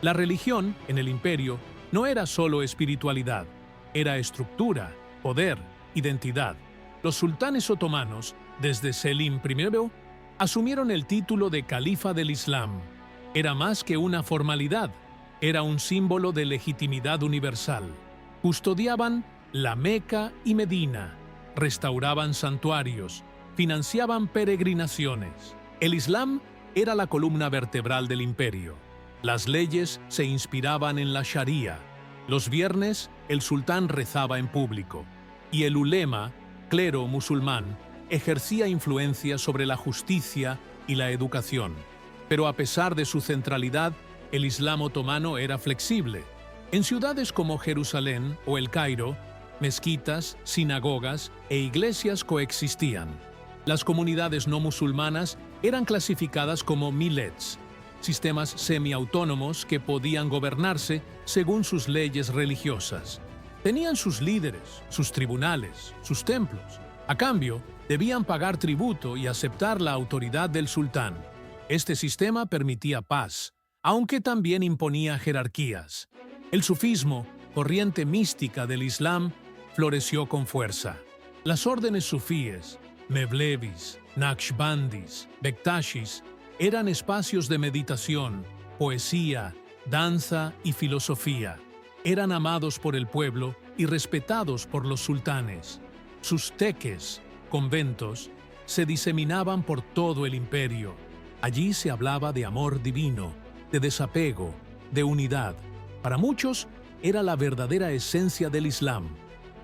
La religión, en el imperio, no era solo espiritualidad, era estructura, poder, identidad. Los sultanes otomanos, desde Selim I, asumieron el título de califa del Islam. Era más que una formalidad, era un símbolo de legitimidad universal. Custodiaban la Meca y Medina, restauraban santuarios, financiaban peregrinaciones. El Islam era la columna vertebral del imperio. Las leyes se inspiraban en la Sharia. Los viernes, el sultán rezaba en público, y el ulema, clero musulmán, ejercía influencia sobre la justicia y la educación. Pero a pesar de su centralidad, el Islam otomano era flexible. En ciudades como Jerusalén o El Cairo, mezquitas, sinagogas e iglesias coexistían. Las comunidades no musulmanas eran clasificadas como millets, sistemas semiautónomos que podían gobernarse según sus leyes religiosas. Tenían sus líderes, sus tribunales, sus templos. A cambio, debían pagar tributo y aceptar la autoridad del sultán. Este sistema permitía paz, aunque también imponía jerarquías. El sufismo, corriente mística del Islam, floreció con fuerza. Las órdenes sufíes, Mevlevis, Naqshbandis, Bektashis, eran espacios de meditación, poesía, danza y filosofía. Eran amados por el pueblo y respetados por los sultanes. Sus teques, conventos, se diseminaban por todo el imperio. Allí se hablaba de amor divino, de desapego, de unidad. Para muchos, era la verdadera esencia del Islam,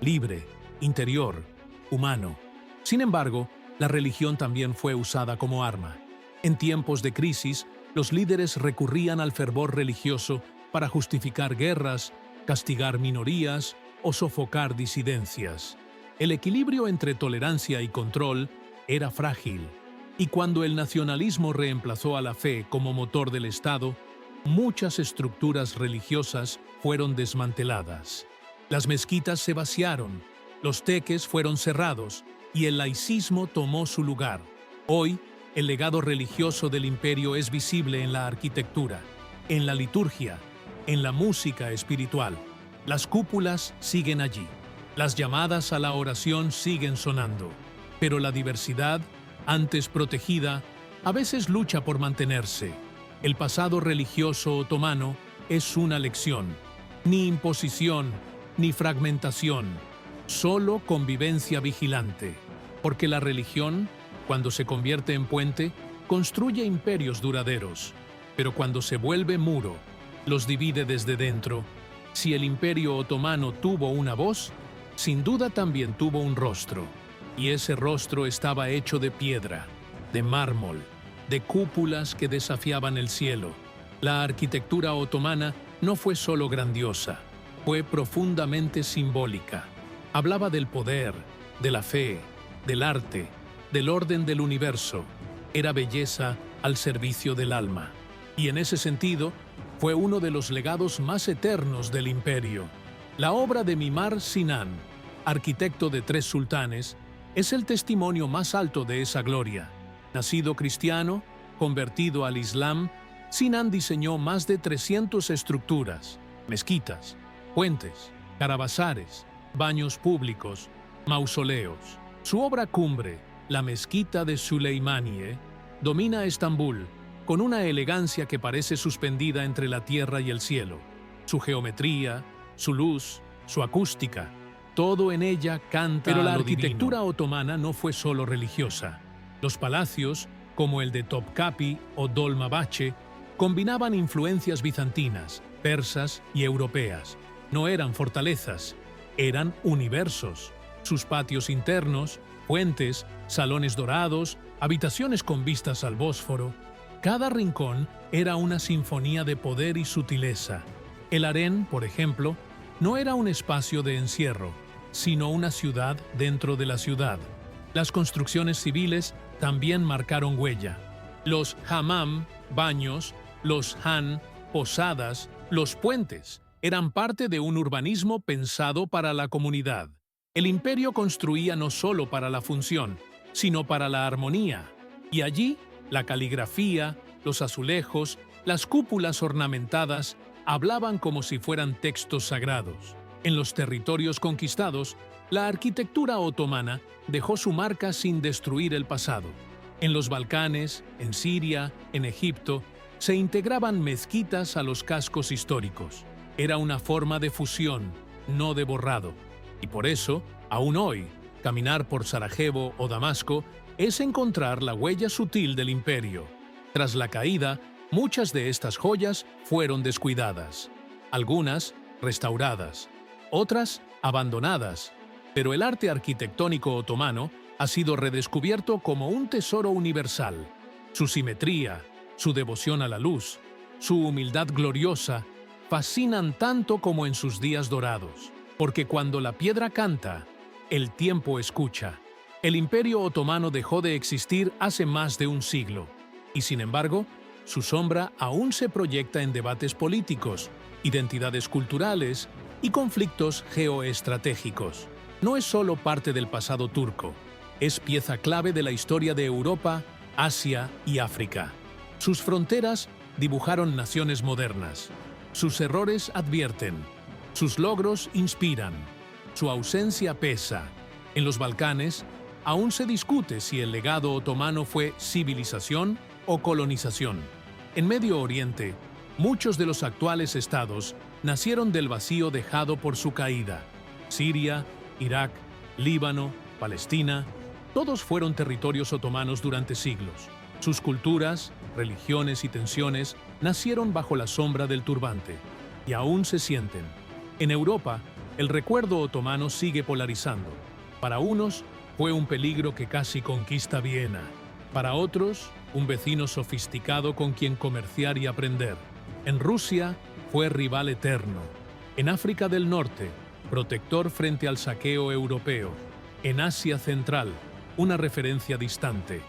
libre, interior, humano. Sin embargo, la religión también fue usada como arma. En tiempos de crisis, los líderes recurrían al fervor religioso para justificar guerras, castigar minorías o sofocar disidencias. El equilibrio entre tolerancia y control era frágil, y cuando el nacionalismo reemplazó a la fe como motor del Estado, muchas estructuras religiosas fueron desmanteladas. Las mezquitas se vaciaron, los teques fueron cerrados y el laicismo tomó su lugar. Hoy, el legado religioso del imperio es visible en la arquitectura, en la liturgia, en la música espiritual. Las cúpulas siguen allí. Las llamadas a la oración siguen sonando. Pero la diversidad, antes protegida, a veces lucha por mantenerse. El pasado religioso otomano es una lección. Ni imposición, ni fragmentación. Solo convivencia vigilante. Porque la religión, cuando se convierte en puente, construye imperios duraderos. Pero cuando se vuelve muro, los divide desde dentro. Si el imperio otomano tuvo una voz, sin duda también tuvo un rostro. Y ese rostro estaba hecho de piedra, de mármol, de cúpulas que desafiaban el cielo. La arquitectura otomana no fue solo grandiosa, fue profundamente simbólica. Hablaba del poder, de la fe, del arte, del orden del universo. Era belleza al servicio del alma. Y en ese sentido, fue uno de los legados más eternos del imperio. La obra de Mimar Sinan, arquitecto de 3 sultanes, es el testimonio más alto de esa gloria. Nacido cristiano, convertido al Islam, Sinan diseñó más de 300 estructuras, mezquitas, puentes, caravasares, baños públicos, mausoleos. Su obra cumbre, la mezquita de Süleymaniye, domina Estambul, con una elegancia que parece suspendida entre la tierra y el cielo. Su geometría, su luz, su acústica, todo en ella canta a lo divino. Pero la arquitectura otomana no fue solo religiosa. Los palacios, como el de Topkapi o Dolmabahce, combinaban influencias bizantinas, persas y europeas. No eran fortalezas, eran universos. Sus patios internos, puentes, salones dorados, habitaciones con vistas al Bósforo. Cada rincón era una sinfonía de poder y sutileza. El harén, por ejemplo, no era un espacio de encierro, sino una ciudad dentro de la ciudad. Las construcciones civiles también marcaron huella. Los hammam, baños, los han, posadas, los puentes, eran parte de un urbanismo pensado para la comunidad. El imperio construía no solo para la función, sino para la armonía. Y allí, la caligrafía, los azulejos, las cúpulas ornamentadas hablaban como si fueran textos sagrados. En los territorios conquistados, la arquitectura otomana dejó su marca sin destruir el pasado. En los Balcanes, en Siria, en Egipto, se integraban mezquitas a los cascos históricos. Era una forma de fusión, no de borrado. Y por eso, aún hoy, caminar por Sarajevo o Damasco es encontrar la huella sutil del imperio. Tras la caída, muchas de estas joyas fueron descuidadas. Algunas, restauradas. Otras, abandonadas. Pero el arte arquitectónico otomano ha sido redescubierto como un tesoro universal. Su simetría, su devoción a la luz, su humildad gloriosa, fascinan tanto como en sus días dorados. Porque cuando la piedra canta, el tiempo escucha. El Imperio Otomano dejó de existir hace más de un siglo, y sin embargo, su sombra aún se proyecta en debates políticos, identidades culturales y conflictos geoestratégicos. No es solo parte del pasado turco, es pieza clave de la historia de Europa, Asia y África. Sus fronteras dibujaron naciones modernas. Sus errores advierten. Sus logros inspiran. Su ausencia pesa. En los Balcanes, aún se discute si el legado otomano fue civilización o colonización. En Medio Oriente, muchos de los actuales estados nacieron del vacío dejado por su caída. Siria, Irak, Líbano, Palestina, todos fueron territorios otomanos durante siglos. Sus culturas, religiones y tensiones nacieron bajo la sombra del turbante, y aún se sienten. En Europa, el recuerdo otomano sigue polarizando. Para unos, fue un peligro que casi conquista Viena. Para otros, un vecino sofisticado con quien comerciar y aprender. En Rusia, fue rival eterno. En África del Norte, protector frente al saqueo europeo. En Asia Central, una referencia distante.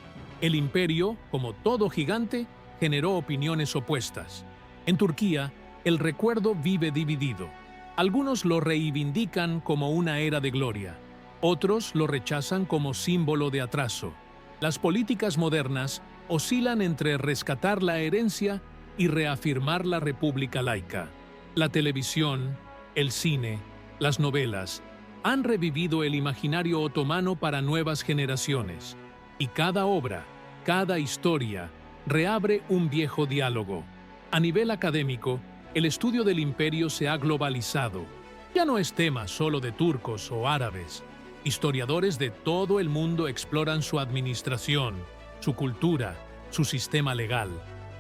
El imperio, como todo gigante, generó opiniones opuestas. En Turquía, el recuerdo vive dividido. Algunos lo reivindican como una era de gloria. Otros lo rechazan como símbolo de atraso. Las políticas modernas oscilan entre rescatar la herencia y reafirmar la república laica. La televisión, el cine, las novelas han revivido el imaginario otomano para nuevas generaciones. Y cada obra, cada historia, reabre un viejo diálogo. A nivel académico, el estudio del imperio se ha globalizado. Ya no es tema solo de turcos o árabes. Historiadores de todo el mundo exploran su administración, su cultura, su sistema legal.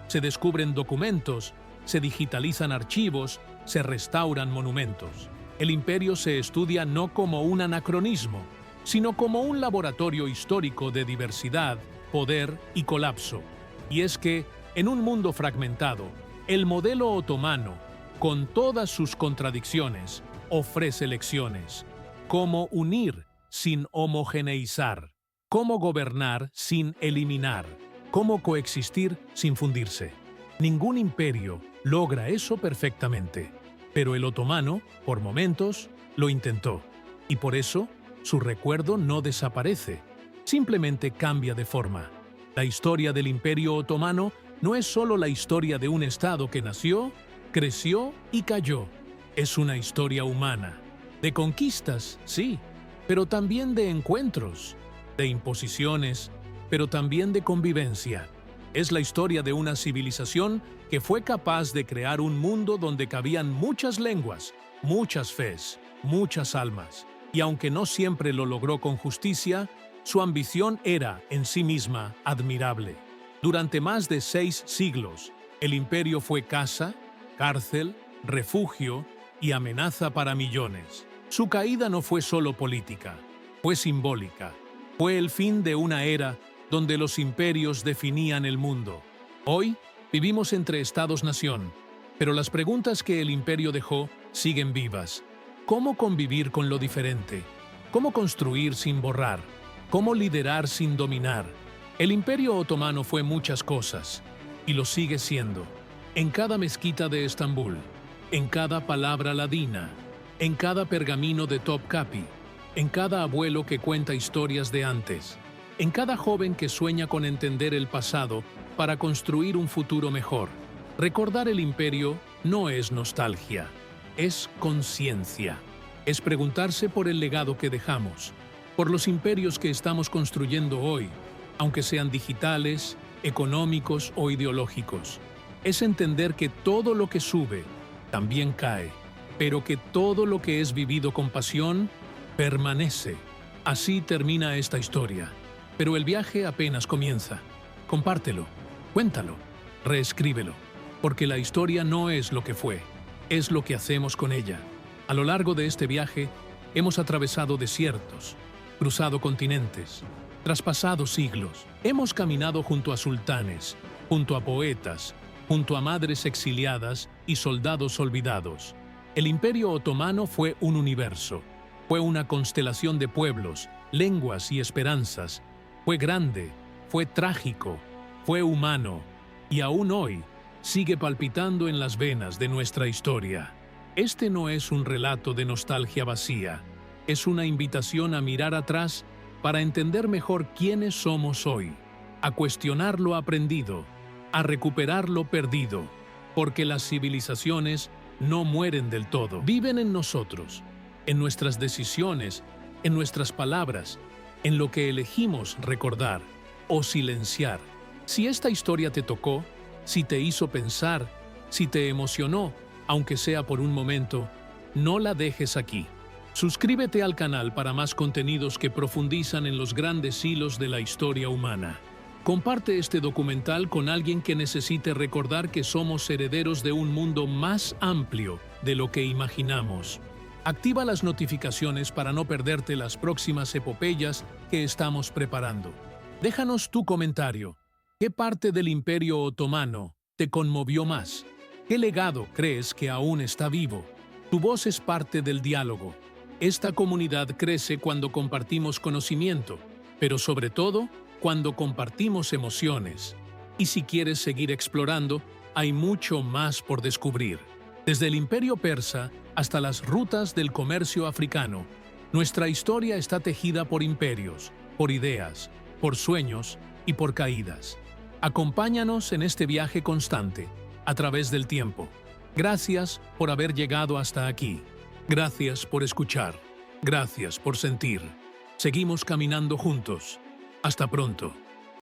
Se descubren documentos, se digitalizan archivos, se restauran monumentos. El imperio se estudia no como un anacronismo, sino como un laboratorio histórico de diversidad, poder y colapso. Y es que, en un mundo fragmentado, el modelo otomano, con todas sus contradicciones, ofrece lecciones. Cómo unir sin homogeneizar, cómo gobernar sin eliminar, cómo coexistir sin fundirse. Ningún imperio logra eso perfectamente, pero el otomano, por momentos, lo intentó. Y por eso, su recuerdo no desaparece, simplemente cambia de forma. La historia del Imperio Otomano no es solo la historia de un estado que nació, creció y cayó. Es una historia humana. De conquistas, sí, pero también de encuentros, de imposiciones, pero también de convivencia. Es la historia de una civilización que fue capaz de crear un mundo donde cabían muchas lenguas, muchas fes, muchas almas. Y aunque no siempre lo logró con justicia, su ambición era, en sí misma, admirable. Durante más de 6 siglos, el imperio fue casa, cárcel, refugio y amenaza para millones. Su caída no fue solo política, fue simbólica. Fue el fin de una era donde los imperios definían el mundo. Hoy vivimos entre estados-nación, pero las preguntas que el imperio dejó siguen vivas. ¿Cómo convivir con lo diferente? ¿Cómo construir sin borrar? ¿Cómo liderar sin dominar? El Imperio Otomano fue muchas cosas, y lo sigue siendo. En cada mezquita de Estambul, en cada palabra ladina, en cada pergamino de Topkapi, en cada abuelo que cuenta historias de antes, en cada joven que sueña con entender el pasado para construir un futuro mejor. Recordar el imperio no es nostalgia, es conciencia. Es preguntarse por el legado que dejamos, por los imperios que estamos construyendo hoy, aunque sean digitales, económicos o ideológicos. Es entender que todo lo que sube también cae, pero que todo lo que es vivido con pasión permanece. Así termina esta historia, pero el viaje apenas comienza. Compártelo, cuéntalo, reescríbelo, porque la historia no es lo que fue, es lo que hacemos con ella. A lo largo de este viaje, hemos atravesado desiertos, cruzado continentes, traspasado siglos. Hemos caminado junto a sultanes, junto a poetas, junto a madres exiliadas y soldados olvidados. El Imperio Otomano fue un universo, fue una constelación de pueblos, lenguas y esperanzas. Fue grande, fue trágico, fue humano, y aún hoy sigue palpitando en las venas de nuestra historia. Este no es un relato de nostalgia vacía, es una invitación a mirar atrás para entender mejor quiénes somos hoy, a cuestionar lo aprendido, a recuperar lo perdido, porque las civilizaciones no mueren del todo, viven en nosotros, en nuestras decisiones, en nuestras palabras, en lo que elegimos recordar o silenciar. Si esta historia te tocó, si te hizo pensar, si te emocionó, aunque sea por un momento, no la dejes aquí. Suscríbete al canal para más contenidos que profundizan en los grandes hilos de la historia humana. Comparte este documental con alguien que necesite recordar que somos herederos de un mundo más amplio de lo que imaginamos. Activa las notificaciones para no perderte las próximas epopeyas que estamos preparando. Déjanos tu comentario. ¿Qué parte del Imperio Otomano te conmovió más? ¿Qué legado crees que aún está vivo? Tu voz es parte del diálogo. Esta comunidad crece cuando compartimos conocimiento, pero sobre todo, cuando compartimos emociones. Y si quieres seguir explorando, hay mucho más por descubrir. Desde el Imperio Persa hasta las rutas del comercio africano, nuestra historia está tejida por imperios, por ideas, por sueños y por caídas. Acompáñanos en este viaje constante, a través del tiempo. Gracias por haber llegado hasta aquí. Gracias por escuchar. Gracias por sentir. Seguimos caminando juntos. Hasta pronto.